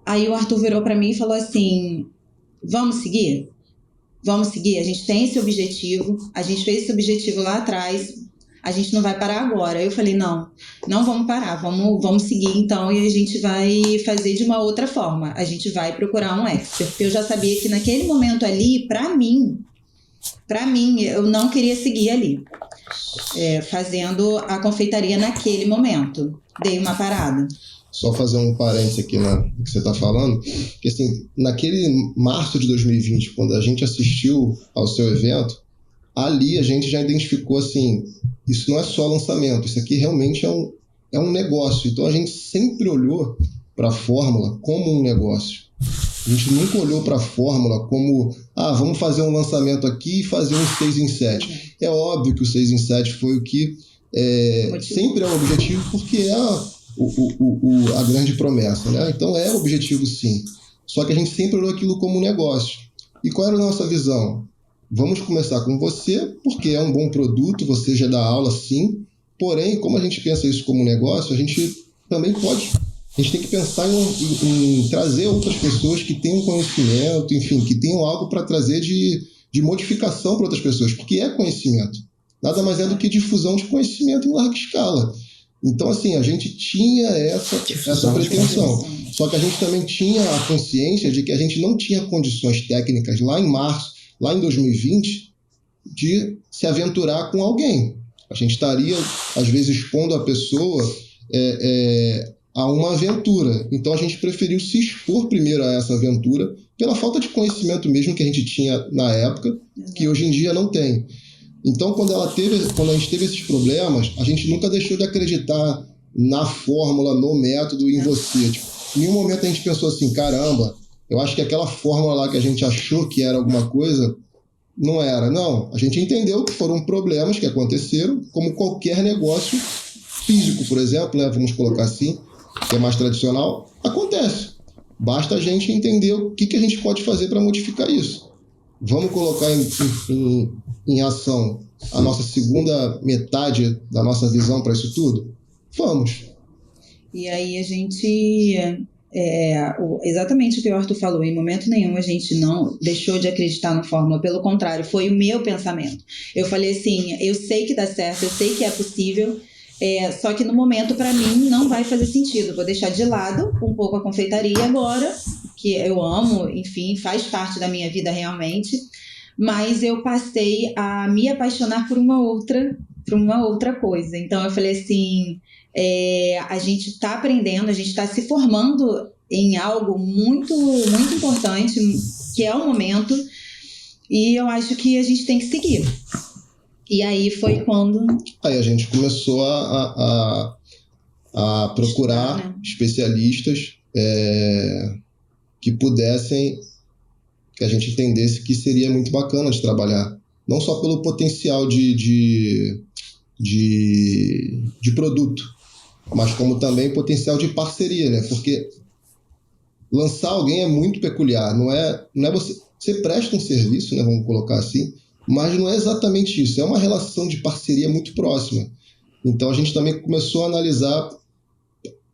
Aí o Arthur virou para mim e falou assim, vamos seguir? Vamos seguir, a gente tem esse objetivo, a gente fez esse objetivo lá atrás, a gente não vai parar agora. Eu falei, não vamos parar, vamos seguir então, e a gente vai fazer de uma outra forma. A gente vai procurar um expert, porque eu já sabia que naquele momento ali, para mim, eu não queria seguir ali, fazendo a confeitaria naquele momento. Dei uma parada. Só fazer um parênteses aqui no que você está falando, que assim, naquele março de 2020, quando a gente assistiu ao seu evento, ali a gente já identificou assim, isso não é só lançamento, isso aqui realmente é um negócio. Então a gente sempre olhou para a Fórmula como um negócio. A gente nunca olhou para a Fórmula como, vamos fazer um lançamento aqui e fazer um 6 em 7. É óbvio que o 6 em 7 foi o que sempre é o objetivo, porque é a grande promessa, né? Então é o objetivo sim. Só que a gente sempre olhou aquilo como um negócio. E qual era a nossa visão? Vamos começar com você, porque é um bom produto, você já dá aula sim, porém, como a gente pensa isso como um negócio, a gente também a gente tem que pensar em trazer outras pessoas que tenham conhecimento, enfim, que tenham algo para trazer de modificação para outras pessoas, porque é conhecimento. Nada mais é do que difusão de conhecimento em larga escala. Então, assim, a gente tinha essa pretensão. Só que a gente também tinha a consciência de que a gente não tinha condições técnicas lá em março, lá em 2020, de se aventurar com alguém. A gente estaria, às vezes, expondo a pessoa a uma aventura. Então, a gente preferiu se expor primeiro a essa aventura pela falta de conhecimento mesmo que a gente tinha na época, que hoje em dia não tem. Então, quando a gente teve esses problemas, a gente nunca deixou de acreditar na fórmula, no método, em você. Tipo, em nenhum momento a gente pensou assim, caramba, eu acho que aquela fórmula lá que a gente achou que era alguma coisa, não era. Não, a gente entendeu que foram problemas que aconteceram, como qualquer negócio físico, por exemplo, né, vamos colocar assim, que é mais tradicional, acontece. Basta a gente entender o que a gente pode fazer para modificar isso. vamos colocar em ação a nossa segunda metade da nossa visão para isso tudo? Vamos. E aí a gente, exatamente o que o Arthur falou, em momento nenhum a gente não deixou de acreditar na fórmula, pelo contrário, foi o meu pensamento. Eu falei assim, eu sei que dá certo, eu sei que é possível, só que no momento para mim não vai fazer sentido, vou deixar de lado um pouco a confeitaria agora, que eu amo, enfim, faz parte da minha vida realmente, mas eu passei a me apaixonar por uma outra coisa. Então eu falei assim, a gente está aprendendo, a gente está se formando em algo muito, muito importante, que é o momento, e eu acho que a gente tem que seguir. E aí foi quando... Aí a gente começou a procurar, né, especialistas que pudessem, que a gente entendesse que seria muito bacana de trabalhar. Não só pelo potencial de produto, mas como também potencial de parceria, né? Porque lançar alguém é muito peculiar. Não é você presta um serviço, né? Vamos colocar assim, mas não é exatamente isso. É uma relação de parceria muito próxima. Então a gente também começou a analisar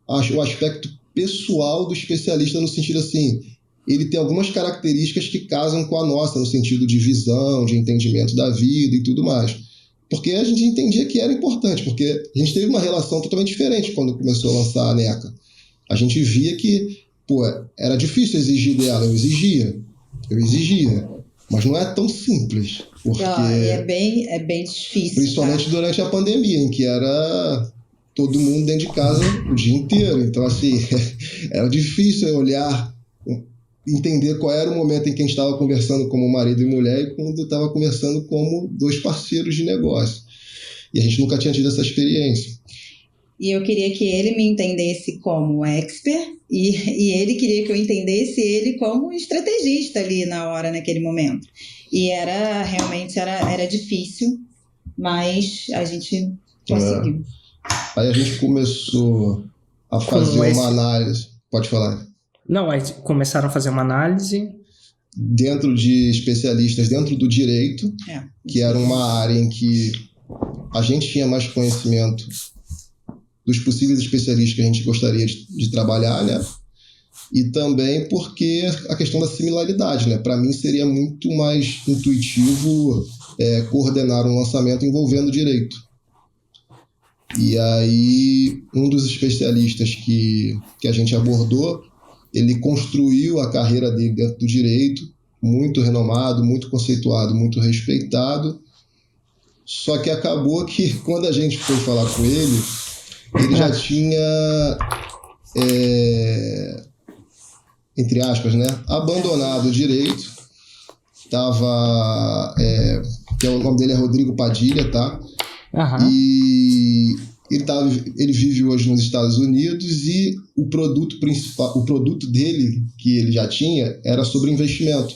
o aspecto pessoal do especialista, no sentido assim, ele tem algumas características que casam com a nossa, no sentido de visão, de entendimento da vida e tudo mais. Porque a gente entendia que era importante, porque a gente teve uma relação totalmente diferente quando começou a lançar a NECA. A gente via que, era difícil exigir dela, eu exigia, mas não é tão simples. Porque é bem difícil. Principalmente durante a pandemia, em que era todo mundo dentro de casa o dia inteiro. Então, assim, era difícil olhar, entender qual era o momento em que a gente estava conversando como marido e mulher e quando estava conversando como dois parceiros de negócio. E a gente nunca tinha tido essa experiência. E eu queria que ele me entendesse como expert e ele queria que eu entendesse ele como estrategista ali na hora, naquele momento. E realmente era difícil, mas a gente conseguiu. Aí a gente começou a fazer uma análise. Pode falar. Não, aí começaram a fazer uma análise dentro de especialistas dentro do direito, que era uma área em que a gente tinha mais conhecimento dos possíveis especialistas que a gente gostaria de trabalhar, né? E também porque a questão da similaridade, né? Para mim seria muito mais intuitivo coordenar um lançamento envolvendo direito. E aí um dos especialistas que a gente abordou, ele construiu a carreira dele dentro do direito, muito renomado, muito conceituado, muito respeitado. Só que acabou que, quando a gente foi falar com ele já tinha, entre aspas, né, abandonado o direito. Que o nome dele é Rodrigo Padilha, tá? Uhum. E ele vive hoje nos Estados Unidos e o produto principal, o produto dele que ele já tinha era sobre investimento.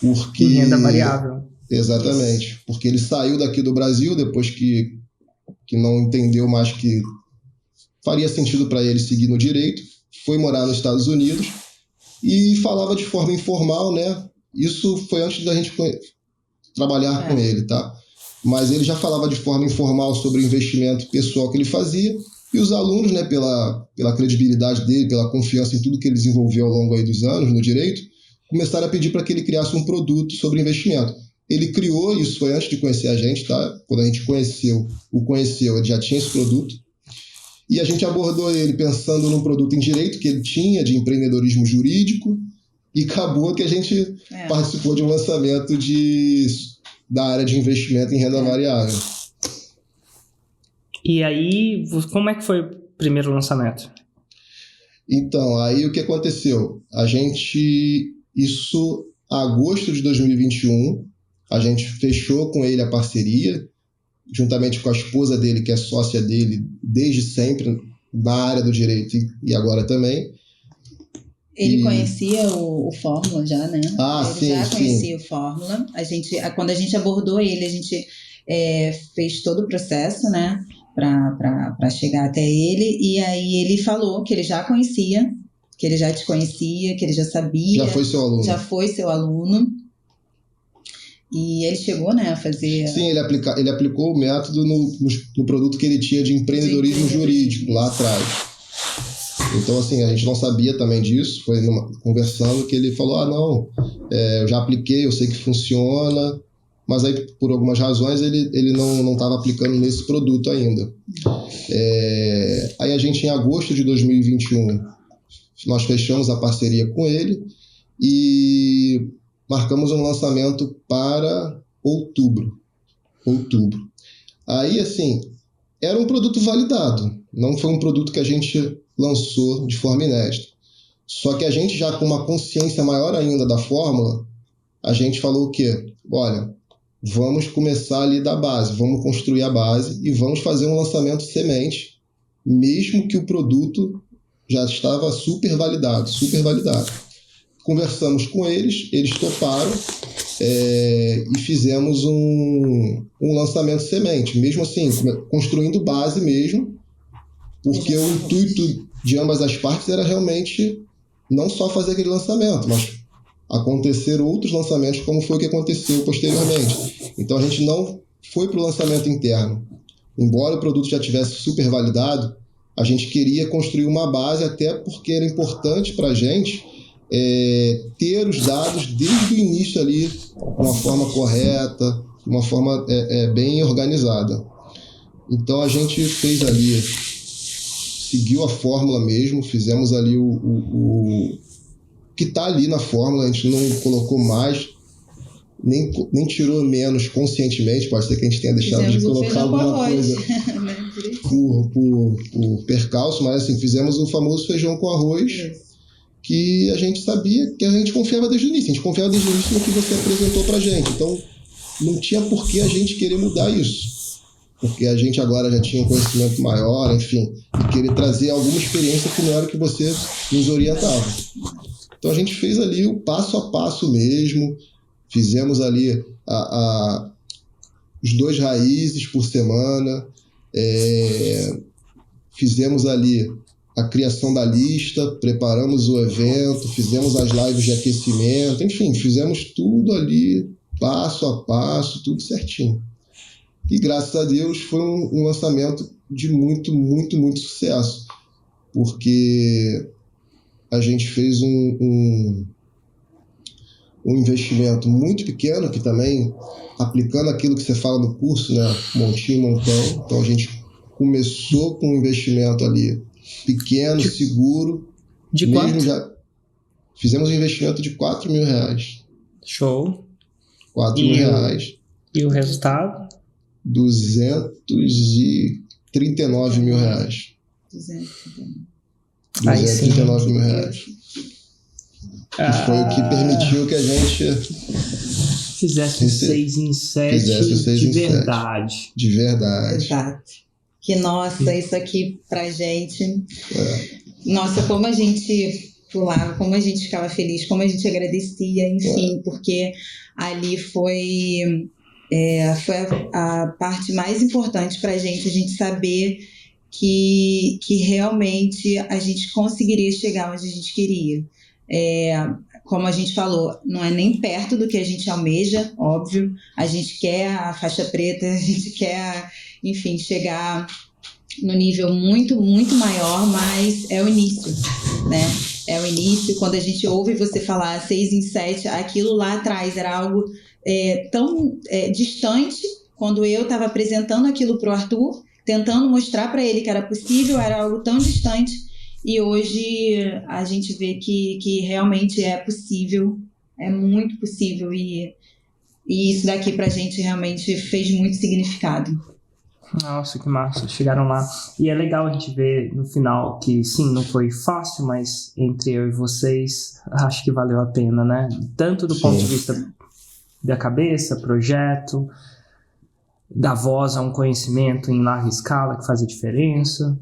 Porque renda variável. Exatamente. Porque ele saiu daqui do Brasil depois que não entendeu mais que faria sentido para ele seguir no direito, foi morar nos Estados Unidos e falava de forma informal, né? Isso foi antes da gente trabalhar com ele, tá? Mas ele já falava de forma informal sobre o investimento pessoal que ele fazia, e os alunos, né, pela credibilidade dele, pela confiança em tudo que ele desenvolveu ao longo aí dos anos no direito, começaram a pedir para que ele criasse um produto sobre investimento. Ele criou, isso foi antes de conhecer a gente, tá? Quando a gente o conheceu, ele já tinha esse produto, e a gente abordou ele pensando num produto em direito que ele tinha, de empreendedorismo jurídico, e acabou que a gente participou de um lançamento da área de investimento em renda variável. E aí, como é que foi o primeiro lançamento? Então, aí o que aconteceu? Isso, agosto de 2021, a gente fechou com ele a parceria, juntamente com a esposa dele, que é sócia dele desde sempre, na área do direito e agora também. Ele conhecia o Fórmula já, né? Ele já conhecia o Fórmula. Quando a gente abordou ele, a gente fez todo o processo, né? Para chegar até ele. E aí ele falou que ele já conhecia, que ele já te conhecia, que ele já sabia. Já foi seu aluno. Já foi seu aluno. E ele chegou, né, a fazer... Sim, ele aplicou o método no produto que ele tinha de empreendedorismo jurídico lá atrás. Então, assim, a gente não sabia também disso, foi conversando que ele falou, não, eu já apliquei, eu sei que funciona, mas aí, por algumas razões, ele não estava aplicando nesse produto ainda. Aí a gente, em agosto de 2021, nós fechamos a parceria com ele e marcamos um lançamento para outubro. Aí, assim, era um produto validado, não foi um produto que a gente lançou de forma inédita. Só que a gente já com uma consciência maior ainda da fórmula, a gente falou o quê? Olha, vamos começar ali da base, vamos construir a base e vamos fazer um lançamento semente, mesmo que o produto já estava super validado. Conversamos com eles toparam e fizemos um lançamento semente, mesmo assim, construindo base mesmo, porque o intuito de ambas as partes era realmente não só fazer aquele lançamento, mas acontecer outros lançamentos, como foi o que aconteceu posteriormente. Então a gente não foi para o lançamento interno. Embora o produto já tivesse super validado, a gente queria construir uma base, até porque era importante para a gente ter os dados desde o início ali, de uma forma correta, de uma forma bem organizada. Então a gente fez ali, seguiu a fórmula mesmo, fizemos ali o que está ali na fórmula, a gente não colocou mais, nem tirou menos conscientemente, pode ser que a gente tenha deixado de colocar alguma coisa por percalço, mas assim, fizemos o famoso feijão com arroz, que a gente sabia, que a gente confiava desde o início, a gente confiava desde o início no que você apresentou pra gente, então não tinha por que a gente querer mudar isso, porque a gente agora já tinha um conhecimento maior, enfim, e querer trazer alguma experiência que não era o que você nos orientava. Então a gente fez ali o passo a passo mesmo, fizemos ali os 2 raízes por semana, fizemos ali a criação da lista, preparamos o evento, fizemos as lives de aquecimento, enfim, fizemos tudo ali, passo a passo, tudo certinho. E graças a Deus foi um lançamento de muito, muito, muito sucesso, porque a gente fez um investimento muito pequeno, que também, aplicando aquilo que você fala no curso, né, montinho, montão, então a gente começou com um investimento ali pequeno, seguro. De mesmo quanto? Já fizemos um investimento de R$4 mil. Show. R$4 mil. E o resultado? R$239 mil. R$239 mil. Que foi o que permitiu que a gente fizesse 6 em 7 de verdade. De verdade. Exato. Que, nossa, isso aqui pra gente... Nossa, como a gente pulava, como a gente ficava feliz, como a gente agradecia, enfim, porque ali foi a parte mais importante pra gente, a gente saber que realmente a gente conseguiria chegar onde a gente queria. Como a gente falou, não é nem perto do que a gente almeja, óbvio, a gente quer a faixa preta, a gente quer, enfim, chegar no nível muito, muito maior, mas é o início, né? É o início, quando a gente ouve você falar 6 em 7, aquilo lá atrás era algo tão distante, quando eu estava apresentando aquilo para o Arthur, tentando mostrar para ele que era possível, era algo tão distante, e hoje a gente vê que realmente é possível, é muito possível, e isso daqui pra gente realmente fez muito significado. Nossa, que massa, chegaram lá. E é legal a gente ver no final que sim, não foi fácil, mas entre eu e vocês, acho que valeu a pena, né? Tanto do ponto de vista da cabeça, projeto, da voz a um conhecimento em larga escala que faz a diferença,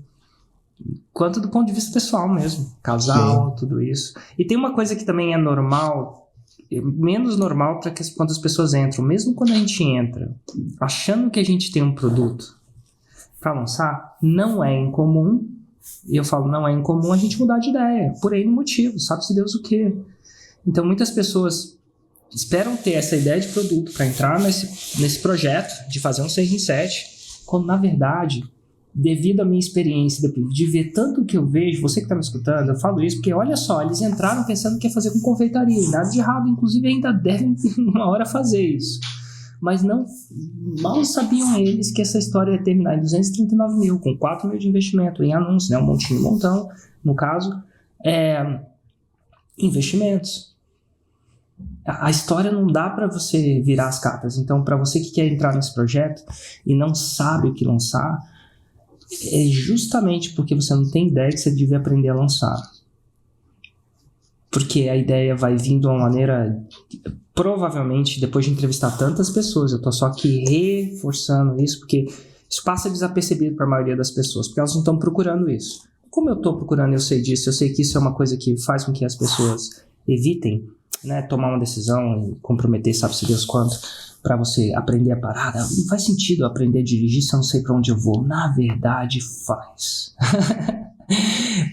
quanto do ponto de vista pessoal mesmo, casal, tudo isso. E tem uma coisa que também é normal, menos normal para quando as pessoas entram, mesmo quando a gente entra achando que a gente tem um produto para lançar, não é incomum, e eu falo não é incomum a gente mudar de ideia, por N motivo, sabe-se Deus o quê. Então muitas pessoas esperam ter essa ideia de produto para entrar nesse projeto de fazer um 6 em 7, quando na verdade, devido à minha experiência de ver tanto que eu vejo, você que está me escutando, eu falo isso porque olha só, eles entraram pensando que ia fazer com confeitaria, nada de errado, inclusive ainda devem uma hora fazer isso, mas mal sabiam eles que essa história ia terminar em 239 mil, com 4 mil de investimento em anúncios, né, um montinho, um montão, no caso, investimentos. A história não dá para você virar as cartas. Então, para você que quer entrar nesse projeto e não sabe o que lançar, é justamente porque você não tem ideia que você devia aprender a lançar. Porque a ideia vai vindo de uma maneira... Provavelmente, depois de entrevistar tantas pessoas, eu estou só aqui reforçando isso, porque isso passa desapercebido para a maioria das pessoas, porque elas não estão procurando isso. Como eu estou procurando, eu sei disso, eu sei que isso é uma coisa que faz com que as pessoas evitem, né, tomar uma decisão e comprometer, sabe-se Deus quanto, para você aprender a parar. Não faz sentido eu aprender a dirigir se eu não sei para onde eu vou. Na verdade, faz.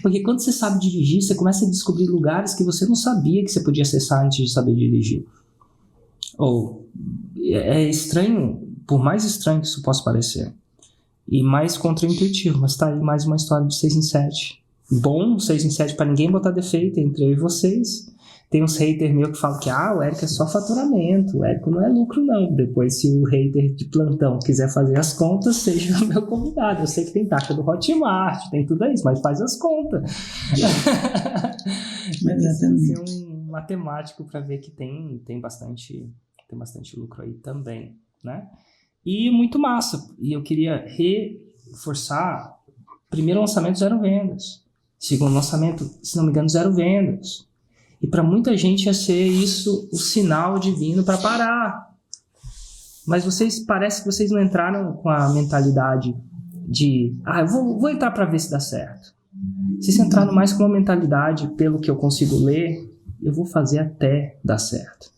Porque quando você sabe dirigir, você começa a descobrir lugares que você não sabia que você podia acessar antes de saber dirigir. É estranho, por mais estranho que isso possa parecer, e mais contraintuitivo, mas tá aí mais uma história de 6 em 7. Bom, 6 em 7 para ninguém botar defeito entre eu e vocês. Tem uns haters meus que falam que o Érico é só faturamento, o Érico não é lucro não. Depois, se o hater de plantão quiser fazer as contas, seja meu convidado. Eu sei que tem taxa do Hotmart, tem tudo isso, mas faz as contas. Exatamente. Ser um matemático para ver que tem bastante lucro aí também, né? E muito massa. E eu queria reforçar, primeiro lançamento, 0 vendas. Segundo lançamento, se não me engano, 0 vendas. E para muita gente ia ser isso o sinal divino para parar. Mas parece que vocês não entraram com a mentalidade de eu vou entrar para ver se dá certo. Vocês entraram mais com uma mentalidade, pelo que eu consigo ler, eu vou fazer até dar certo.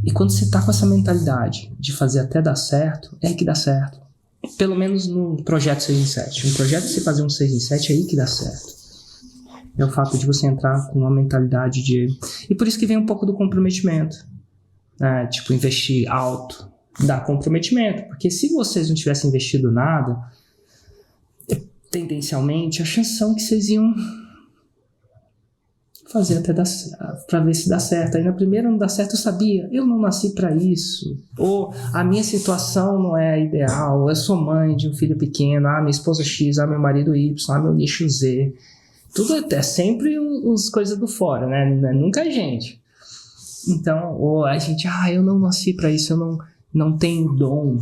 E quando você está com essa mentalidade de fazer até dar certo, é que dá certo. Pelo menos no projeto 6 em 7. No projeto de você fazer um 6 em 7 é aí que dá certo. É o fato de você entrar com uma mentalidade de... E por isso que vem um pouco do comprometimento. Né? Tipo, investir alto dá comprometimento. Porque se vocês não tivessem investido nada, tendencialmente, a chance são que vocês iam fazer até para ver se dá certo. Aí na primeira não dá certo, eu sabia, eu não nasci para isso. Ou a minha situação não é a ideal, eu sou mãe de um filho pequeno, minha esposa X, meu marido Y, meu nicho Z. Tudo é sempre as coisas do fora, né? Nunca a gente. Então, ou a gente, eu não nasci para isso, eu não tenho dom.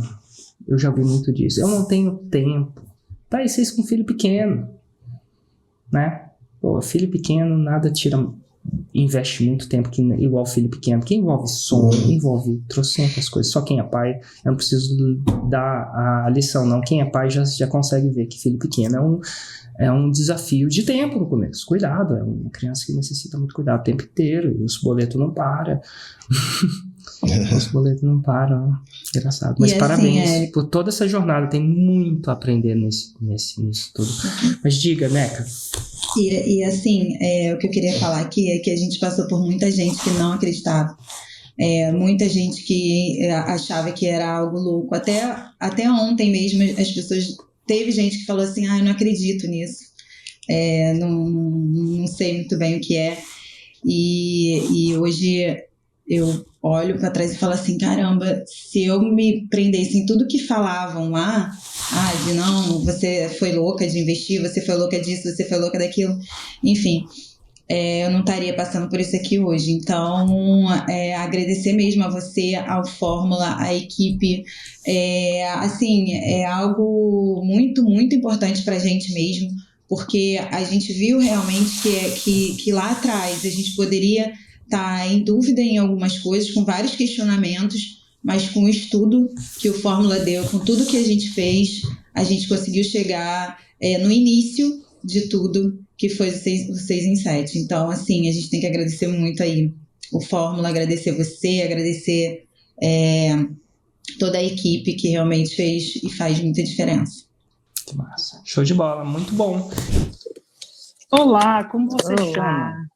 Eu já ouvi muito disso. Eu não tenho tempo. Tá, e vocês com filho pequeno, né? Filho pequeno, nada investe muito tempo igual filho pequeno, porque envolve sono, envolve trocentas coisas. Só quem é pai, eu não preciso dar a lição, não. Quem é pai já consegue ver que filho pequeno é um desafio de tempo no começo. Cuidado, é uma criança que necessita muito cuidado o tempo inteiro, e os boletos não param. Os boletos não param, engraçado. Mas assim, parabéns por toda essa jornada, tem muito a aprender nisso tudo. Mas diga, Neca. E assim, o que eu queria falar aqui é que a gente passou por muita gente que não acreditava. Muita gente que achava que era algo louco. Até ontem mesmo, as pessoas... Teve gente que falou assim, eu não acredito nisso. Não sei muito bem o que é. E hoje eu olho para trás e falo assim, caramba, se eu me prendesse em tudo que falavam lá, de não, você foi louca de investir, você foi louca disso, você foi louca daquilo, enfim, eu não estaria passando por isso aqui hoje. Então, agradecer mesmo a você, ao Fórmula, à equipe, assim, é algo muito, muito importante para a gente mesmo, porque a gente viu realmente que lá atrás a gente poderia estar em dúvida em algumas coisas, com vários questionamentos, mas com o estudo que o Fórmula deu, com tudo que a gente fez, a gente conseguiu chegar no início de tudo, que foi o 6 em 7. Então, assim, a gente tem que agradecer muito aí o Fórmula, agradecer você, agradecer toda a equipe que realmente fez e faz muita diferença. Que massa. Show de bola, muito bom. Olá, como você chama?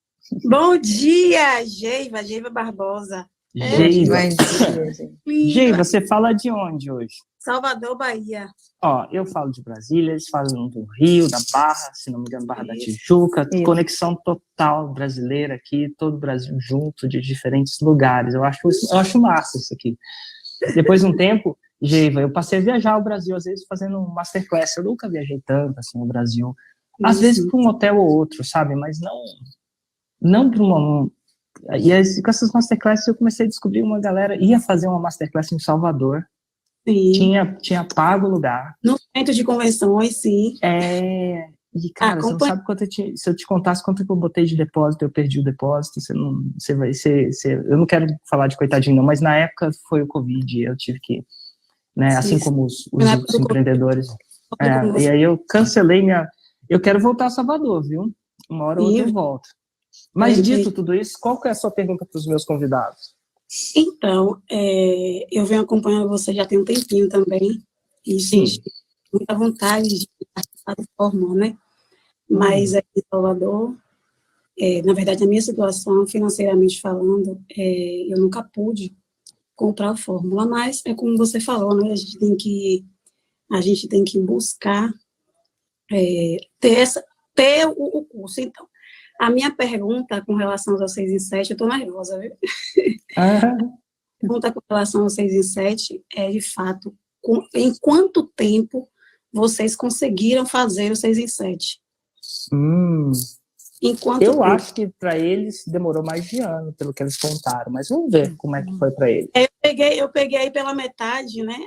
Bom dia, Geiva Barbosa. Geiva. Vai dizer, gente. Geiva, você fala de onde hoje? Salvador, Bahia. Ó, eu falo de Brasília, eles falam do Rio, da Barra, se não me engano, Barra da Tijuca, Isso. conexão total brasileira aqui, todo o Brasil junto, de diferentes lugares. Eu acho massa isso aqui. Depois de um tempo, Geiva, eu passei a viajar o Brasil, às vezes fazendo um masterclass. Eu nunca viajei tanto assim no Brasil. Às vezes para um hotel ou outro, sabe? Mas não para uma... E com essas masterclasses eu comecei a descobrir uma galera ia fazer uma masterclass em Salvador. Sim. Tinha pago o lugar. No centro de convenções, sim. E, cara, você não sabe quanto se eu te contasse quanto que eu botei de depósito, eu perdi o depósito, eu não quero falar de coitadinho não, mas na época foi o Covid, eu tive que, né, assim como os empreendedores, e aí eu cancelei eu quero voltar a Salvador, viu? Uma hora ou outra eu volto. Mas dito tudo isso, qual que é a sua pergunta para os meus convidados? Então, eu venho acompanhando você já tem um tempinho também, e senti muita vontade de participar do fórum, né? Mas aqui em Salvador, na verdade, a minha situação, financeiramente falando, eu nunca pude comprar a fórmula, mas é como você falou, né? A gente tem que buscar ter o curso. Então, a minha pergunta com relação aos 6 em 7, eu estou nervosa, viu? A pergunta com relação aos 6 em 7 é, de fato, em quanto tempo vocês conseguiram fazer o 6 em 7? Eu acho que para eles demorou mais de ano, pelo que eles contaram, mas vamos ver como é que foi para eles. Eu peguei aí pela metade, né?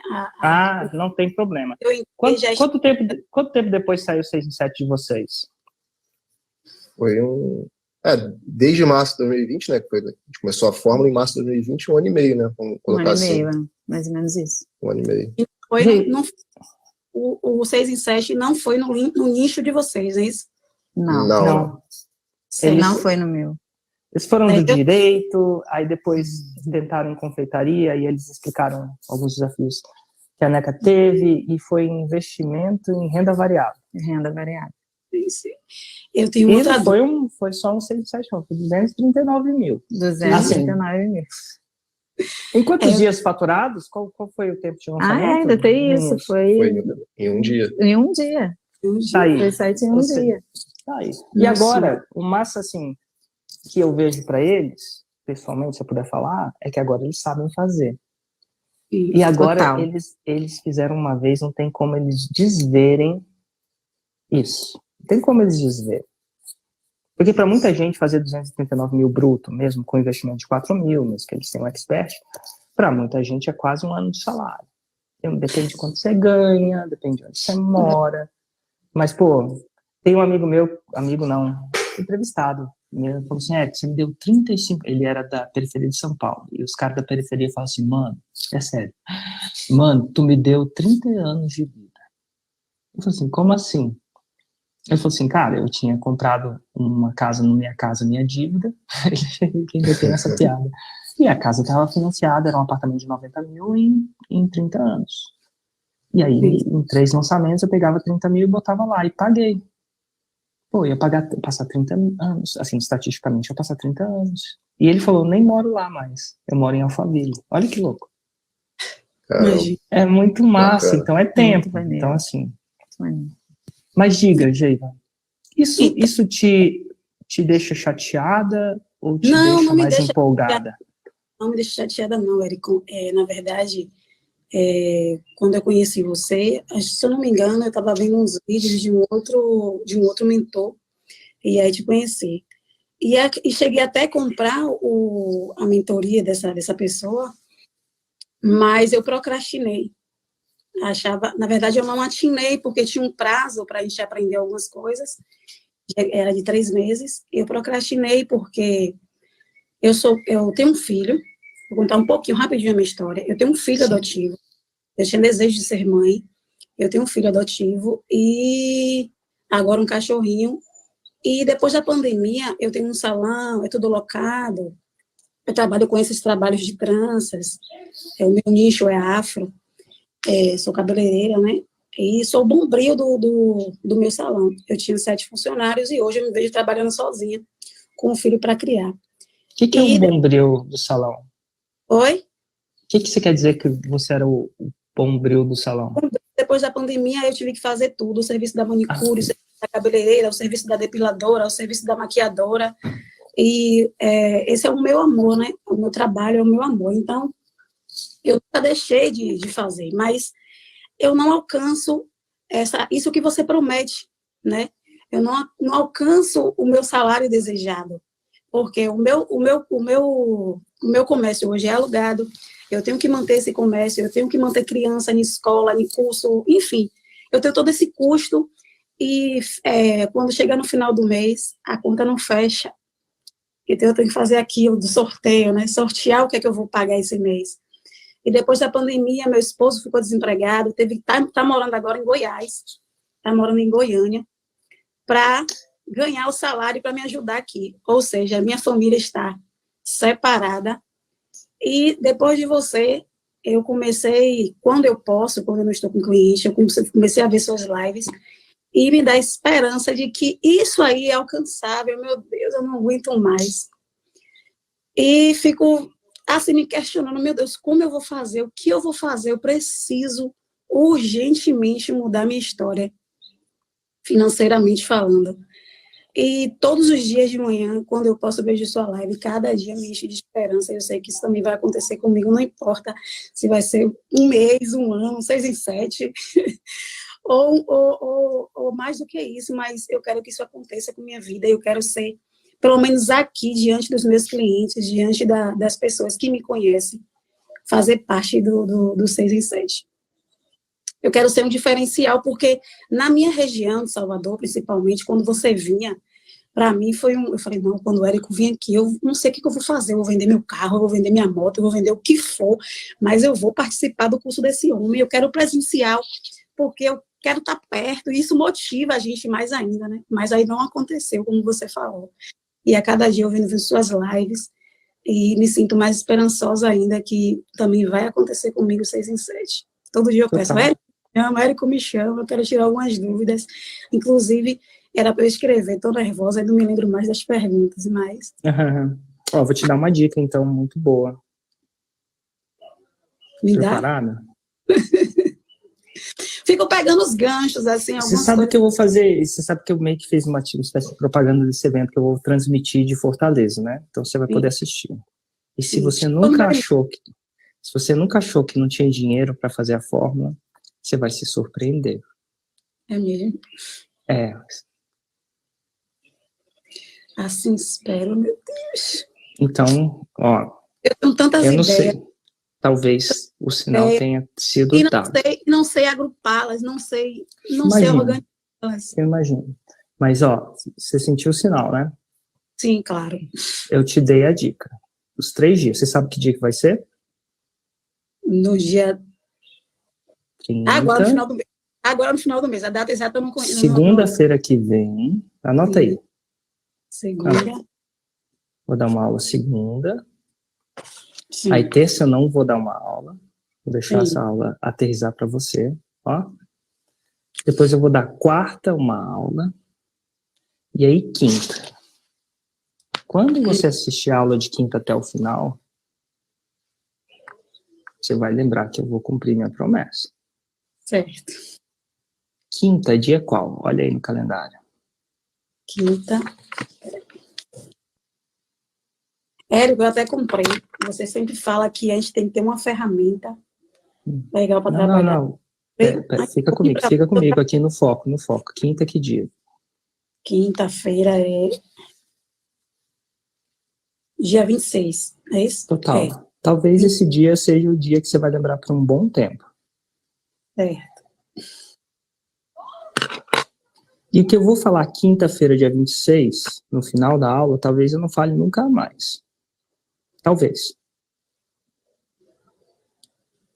Não tem problema. Quanto tempo depois saiu o 6 em 7 de vocês? Foi desde março de 2020, né? A gente começou a fórmula em março de 2020, 1 ano e meio, né? Vamos colocar assim. 1 ano e meio, mais ou menos isso. 1 ano e meio. O 6 em 7 não foi no nicho de vocês, é isso? Não. Não foi no meu. Eles foram do direito, aí depois tentaram em confeitaria, e eles explicaram alguns desafios que a NECA teve, e foi investimento em renda variável. Renda variável. Isso. Eu tenho outra foi só um 6 em 7, não, foi 239 mil. 239 mil. Em quantos dias faturados? Qual foi o tempo de lançamento? Ainda tem isso. Foi em um dia. Em um dia. Tá aí. Foi 7 em um dia. Tá aí. E agora, o massa, assim, que eu vejo para eles, pessoalmente, se eu puder falar, é que agora eles sabem fazer. E agora eles fizeram uma vez, não tem como eles desverem isso. Não tem como eles desverem. Porque para muita gente fazer 239 mil bruto, mesmo com investimento de 4 mil, mesmo que eles tenham um expert, para muita gente é quase um ano de salário. Depende de quanto você ganha, depende de onde você mora. Mas, pô, tem um amigo meu, entrevistado, ele falou assim, você me deu 35, ele era da periferia de São Paulo, e os caras da periferia falam assim, mano, é sério, mano, tu me deu 30 anos de vida. Eu falei assim, como assim? Ele falou assim, cara, eu tinha comprado uma casa no Minha Casa Minha Dívida, ele ainda tem essa piada, e a casa estava financiada, era um apartamento de 90 mil em 30 anos. E aí, em 3 lançamentos, eu pegava 30 mil e botava lá, e paguei. Pô, ia passar 30 anos, assim, estatisticamente, ia passar 30 anos. E ele falou, nem moro lá mais, eu moro em Alphaville. Olha que louco. É muito massa, então é tempo. Então, assim... Mas diga, Geiva, isso te deixa chateada ou te deixa mais empolgada? Não me deixa chateada não, Érico. Na verdade, quando eu conheci você, se eu não me engano, eu estava vendo uns vídeos de um outro mentor, e aí te conheci. E cheguei até a comprar a mentoria dessa pessoa, mas eu procrastinei. Na verdade, eu não atinei, porque tinha um prazo para a gente aprender algumas coisas, era de 3 meses, eu procrastinei porque eu tenho um filho, vou contar um pouquinho, rapidinho a minha história, eu tenho um filho adotivo, eu tinha desejo de ser mãe, eu tenho um filho adotivo, e agora um cachorrinho, e depois da pandemia, eu tenho um salão, é tudo locado, eu trabalho com esses trabalhos de tranças, o meu nicho é afro, sou cabeleireira, né? E sou o bombril do meu salão. Eu tinha 7 funcionários e hoje eu me vejo trabalhando sozinha, com um filho para criar. O que é o bombril do salão? Oi? O que você quer dizer que você era o bombril do salão? Depois da pandemia, eu tive que fazer tudo, o serviço da manicure, o serviço da cabeleireira, o serviço da depiladora, o serviço da maquiadora, e esse é o meu amor, né? O meu trabalho é o meu amor, então eu nunca deixei de fazer, mas eu não alcanço isso que você promete, né? Eu não alcanço o meu salário desejado, porque o meu comércio hoje é alugado, eu tenho que manter esse comércio, eu tenho que manter criança em escola, em curso, enfim, eu tenho todo esse custo e quando chega no final do mês, a conta não fecha, então eu tenho que fazer aquilo do sorteio, né? Sortear o que é que eu vou pagar esse mês. E depois da pandemia, meu esposo ficou desempregado, tá morando agora em Goiás, tá morando em Goiânia, para ganhar o salário para me ajudar aqui. Ou seja, a minha família está separada. E depois de você, eu comecei, quando eu posso, quando eu não estou com cliente, eu comecei a ver suas lives e me dá esperança de que isso aí é alcançável. Meu Deus, eu não aguento mais. E fico assim me questionando, meu Deus, como eu vou fazer? O que eu vou fazer? Eu preciso urgentemente mudar minha história, financeiramente falando. E todos os dias de manhã, quando eu posso ver sua live, cada dia me enche de esperança. Eu sei que isso também vai acontecer comigo, não importa se vai ser um mês, um ano, 6 em 7, ou mais do que isso, mas eu quero que isso aconteça com minha vida. Eu quero ser, pelo menos aqui, diante dos meus clientes, diante das pessoas que me conhecem, fazer parte do 6 em 7. Eu quero ser um diferencial, porque na minha região de Salvador, principalmente, quando você vinha, para mim eu falei, não, quando o Érico vinha aqui, eu não sei o que eu vou fazer, eu vou vender meu carro, eu vou vender minha moto, eu vou vender o que for, mas eu vou participar do curso desse homem, eu quero presencial, porque eu quero estar perto, e isso motiva a gente mais ainda, né? Mas aí não aconteceu, como você falou. E a cada dia eu vendo suas lives, e me sinto mais esperançosa ainda que também vai acontecer comigo 6 em 7. Todo dia eu peço, Érico me chama, eu quero tirar algumas dúvidas, inclusive era para eu escrever, estou nervosa, aí não me lembro mais das perguntas, mas... Ó, vou te dar uma dica, então, muito boa. Me dá? Preparada? Fico pegando os ganchos, assim, algumas Você sabe coisas. que eu vou fazer, você sabe que eu meio que fiz uma espécie de propaganda desse evento que eu vou transmitir de Fortaleza, né? Então você vai poder assistir. E se você nunca achou que não tinha dinheiro para fazer a fórmula, você vai se surpreender. É mesmo? É. Assim espero, meu Deus. Então, ó, eu tenho tantas eu não ideias. sei. Talvez o sinal tenha sido dado. Não sei agrupá-las, não sei organizá-las. Eu imagino. Mas, ó, você sentiu o sinal, né? Sim, claro. Eu te dei a dica. Os 3 dias. Você sabe que dia que vai ser? No dia... Quinta. Agora, no final do mês. Agora, no final do mês. A data exata eu não conheço. Segunda-feira que vem. Anota aí. Segunda. Vou dar uma aula segunda. Sim. Aí terça eu não vou dar uma aula. Vou deixar Sim. essa aula aterrissar para você. Ó. Depois eu vou dar quarta uma aula. E aí quinta. Quando você assistir a aula de quinta até o final, você vai lembrar que eu vou cumprir minha promessa. Certo. Quinta é dia qual? Olha aí no calendário. Quinta. Érico, eu até comprei. Você sempre fala que a gente tem que ter uma ferramenta legal para trabalhar. Não. Fica comigo aqui no foco. Quinta que dia? Quinta-feira é dia 26, é isso? Total. Talvez esse dia seja o dia que você vai lembrar por um bom tempo. Certo. E o que eu vou falar quinta-feira, dia 26, no final da aula, talvez eu não fale nunca mais. Talvez.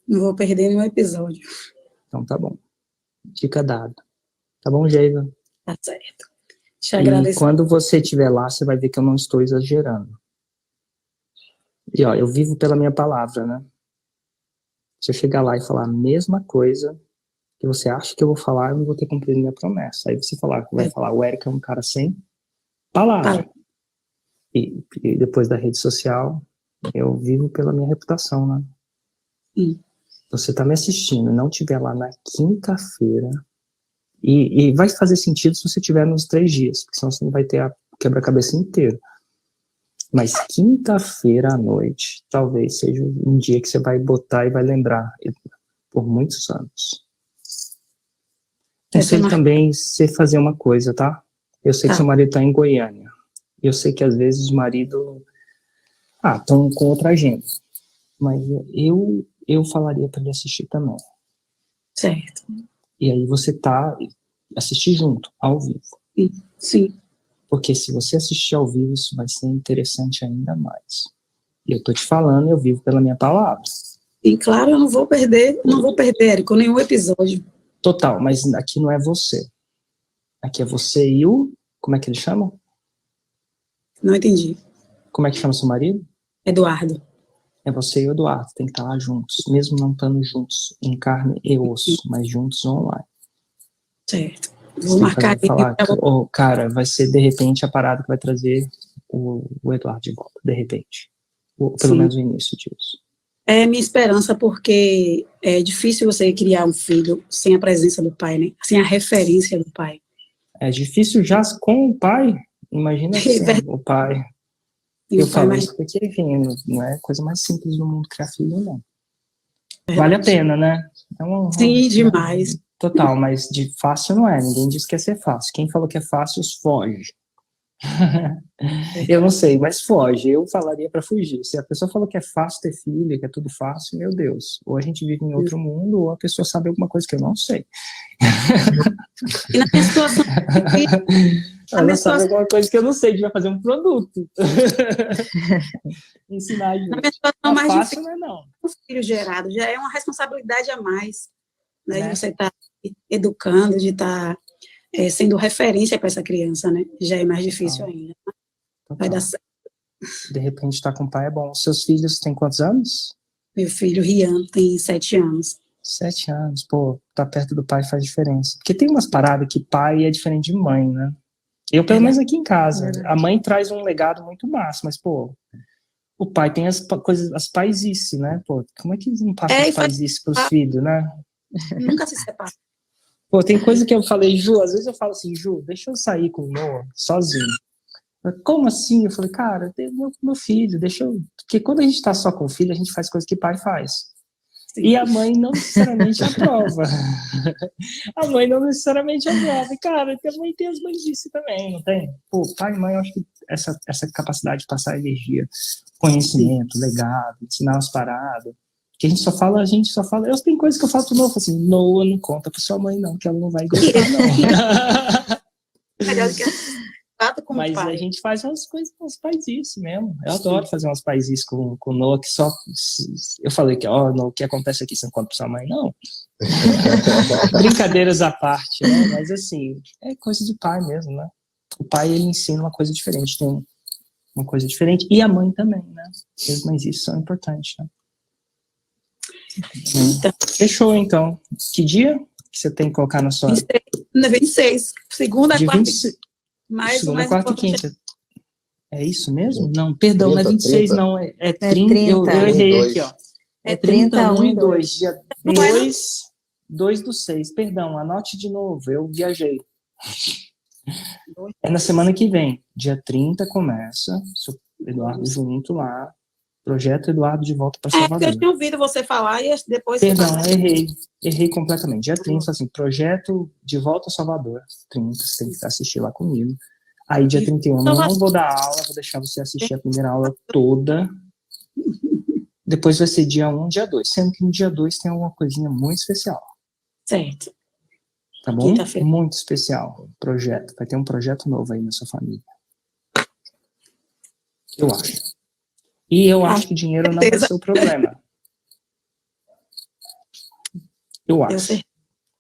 Não vou perder nenhum episódio. Então tá bom. Dica dada. Tá bom, Geiva? Tá certo. Te agradeço. E quando você estiver lá, você vai ver que eu não estou exagerando. E ó, eu vivo pela minha palavra, né? Se eu chegar lá e falar a mesma coisa que você acha que eu vou falar, eu não vou ter cumprido minha promessa. Aí você vai falar, o Érico é um cara sem palavra. E depois da rede social, eu vivo pela minha reputação, né? Você tá me assistindo, não tiver lá na quinta-feira, e vai fazer sentido se você tiver nos 3 dias, porque senão você não vai ter a quebra-cabeça inteiro. Mas quinta-feira à noite, talvez seja um dia que você vai botar e vai lembrar por muitos anos. Conselho também você fazer uma coisa, tá? Eu sei que seu marido tá em Goiânia. Eu sei que às vezes os maridos estão com outra agenda. Mas eu falaria para ele assistir também. Certo. E aí você assistir junto, ao vivo. Sim. Porque se você assistir ao vivo, isso vai ser interessante ainda mais. E eu tô te falando, eu vivo pela minha palavra. E claro, eu não vou perder, Érico, nenhum episódio. Total, mas aqui não é você. Aqui é você e o... Como é que ele chama? Não entendi. Como é que chama seu marido? Eduardo. É você e o Eduardo, tem que estar lá juntos, mesmo não estando juntos em carne e osso, mas juntos online. Certo. Vou marcar aqui. Cara, vai ser de repente a parada que vai trazer o Eduardo de volta, de repente. Pelo menos o início disso. É minha esperança, porque é difícil você criar um filho sem a presença do pai, né? Sem a referência do pai. É difícil já com o pai, imagina sem o pai. Eu falo isso porque, enfim, não é a coisa mais simples do mundo criar filho, não. Vale a pena, né? Sim, demais. Total, mas de fácil não é. Ninguém diz que é ser fácil. Quem falou que é fácil, foge. Eu não sei, mas foge. Eu falaria para fugir. Se a pessoa falou que é fácil ter filho, que é tudo fácil, meu Deus. Ou a gente vive em outro mundo, ou a pessoa sabe alguma coisa que eu não sei. E na minha situação... Ela sabe alguma coisa que eu não sei, devia fazer um produto. Ensinar a gente. Na minha situação mais fácil, difícil, não. Um filho gerado já é uma responsabilidade a mais, né? De você estar educando, de estar sendo referência para essa criança, né? Já é mais difícil ainda. Vai dar certo. De repente, estar com o pai é bom. Seus filhos têm quantos anos? Meu filho, Rian, tem 7 anos. 7 anos, pô, tá perto do pai faz diferença. Porque tem umas paradas que pai é diferente de mãe, né? Eu, pelo menos aqui em casa, a mãe traz um legado muito massa, mas, pô, o pai tem as coisas, as paizices, né? Pô, como é que não passa as paizices pros filhos, né? Nunca se separa. Pô, tem coisa que eu falei, Ju, às vezes eu falo assim, Ju, deixa eu sair com o Noah sozinho. Como assim? Eu falei, cara, meu filho, deixa eu... Porque quando a gente tá só com o filho, a gente faz coisas que pai faz. Sim. E a mãe não necessariamente aprova. A mãe não necessariamente aprova. E, cara, a mãe tem as mães disso também, não tem? Pô, pai e mãe, eu acho que essa capacidade de passar energia, conhecimento, legado, ensinar umas paradas, que a gente só fala... Eu tenho coisas que eu falo pro Noah, assim, Noah, não conta pra sua mãe, não, que ela não vai gostar, não. Mas a gente faz umas coisas com os paizices mesmo. Eu adoro fazer umas paizices com o Noah, que só... Eu falei que, Noah, o que acontece aqui, você não conta pra sua mãe, não. Brincadeiras à parte, né? Mas assim, é coisa de pai mesmo, né? O pai, ele ensina uma coisa diferente, tem uma coisa diferente. E a mãe também, né? Mas isso são importantes, né? Fechou, então. Que dia que você tem que colocar na sua... 26. Segunda, quarta... 26... Segunda, quarta e quinta. É isso mesmo? Não, perdão, 30, não é 26, 30. Não. É 30. Eu errei aqui, ó. É 30, 1 e 2. Dia 2/6. Perdão, anote de novo. Eu viajei. É na semana que vem. Dia 30 começa. Eduardo junto lá. Projeto Eduardo de volta para Salvador. Eu tinha ouvido você falar e depois... Perdão, errei completamente. Dia 30, assim, projeto de volta a Salvador. 30, você tem que assistir lá comigo. Aí, dia 31, eu não vou dar aula, vou deixar você assistir a primeira aula toda. Depois vai ser dia 1, dia 2. Sendo que no dia 2 tem alguma coisinha muito especial. Certo. Tá bom? Muito especial. Projeto. Vai ter um projeto novo aí na sua família. Eu acho. E eu acho que dinheiro não vai ser o problema. Eu acho.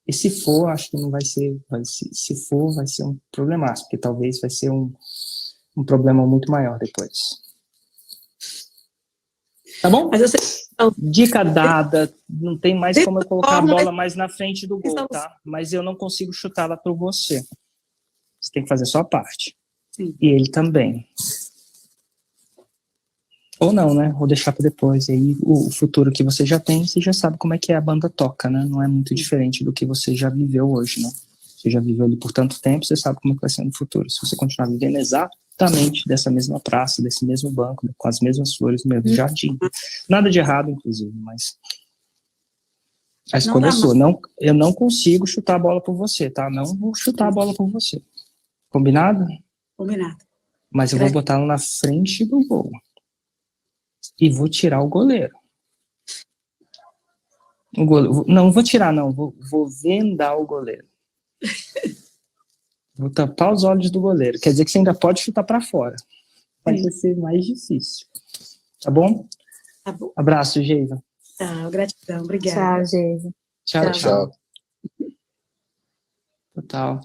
E se for, acho que não vai ser... Se for, vai ser um problemaço, porque talvez vai ser um problema muito maior depois. Tá bom? Mas dica dada. Não tem mais como eu colocar a bola mais na frente do gol, tá? Mas eu não consigo chutá-la para você. Você tem que fazer a sua parte. Sim. E ele também. Ou não, né? Ou deixar para depois. E aí o futuro que você já tem, você já sabe como é que a banda toca, né? Não é muito diferente do que você já viveu hoje, né? Você já viveu ali por tanto tempo, você sabe como é que vai ser no futuro. Se você continuar vivendo exatamente dessa mesma praça, desse mesmo banco, com as mesmas flores, no mesmo jardim. Nada de errado, inclusive, mas a escolha é sua. Não, eu não consigo chutar a bola por você, tá? Não vou chutar a bola por você. Combinado? Combinado. Mas eu vou botar ela na frente do gol. E vou tirar o goleiro. Não vou tirar, não. Vou vendar o goleiro. Vou tampar os olhos do goleiro. Quer dizer que você ainda pode chutar para fora. Pode ser mais difícil. Tá bom? Tá bom. Abraço, Geiva. Tá, gratidão. Obrigada. Tchau, Geiva. Tchau. Total.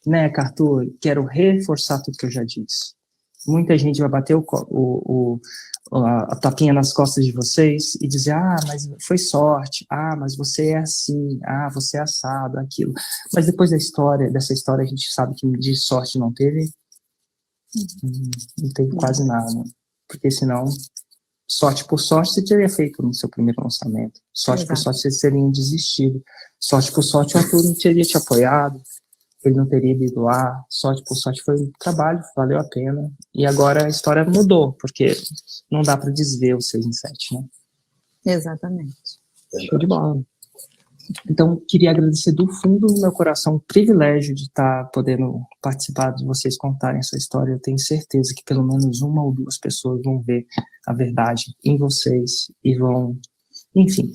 Né, Arthur? Quero reforçar tudo que eu já disse. Muita gente vai bater a tapinha nas costas de vocês e dizer, mas foi sorte, mas você é assim, você é assado, aquilo. Mas depois dessa história, a gente sabe que de sorte não teve, não teve quase nada. Porque senão, sorte por sorte, você teria feito no seu primeiro lançamento. Sorte por sorte, vocês teriam desistido. Sorte por sorte, o Arthur não teria te apoiado. Ele não teria ido lá, sorte por sorte foi um trabalho, valeu a pena. E agora a história mudou, porque não dá para desver o 6 em 7, né? Exatamente. Show de bola. Então, queria agradecer do fundo do meu coração o privilégio de estar podendo participar de vocês contarem essa história. Eu tenho certeza que pelo menos uma ou duas pessoas vão ver a verdade em vocês e vão, enfim,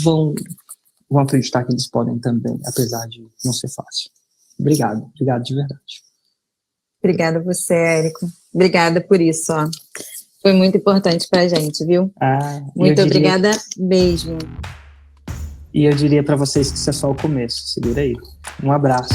vão acreditar que eles podem também, apesar de não ser fácil. Obrigado de verdade. Obrigada a você, Érico. Obrigada por isso, ó. Foi muito importante pra gente, viu? Muito obrigada mesmo. E eu diria pra vocês que isso é só o começo. Segura aí. Um abraço.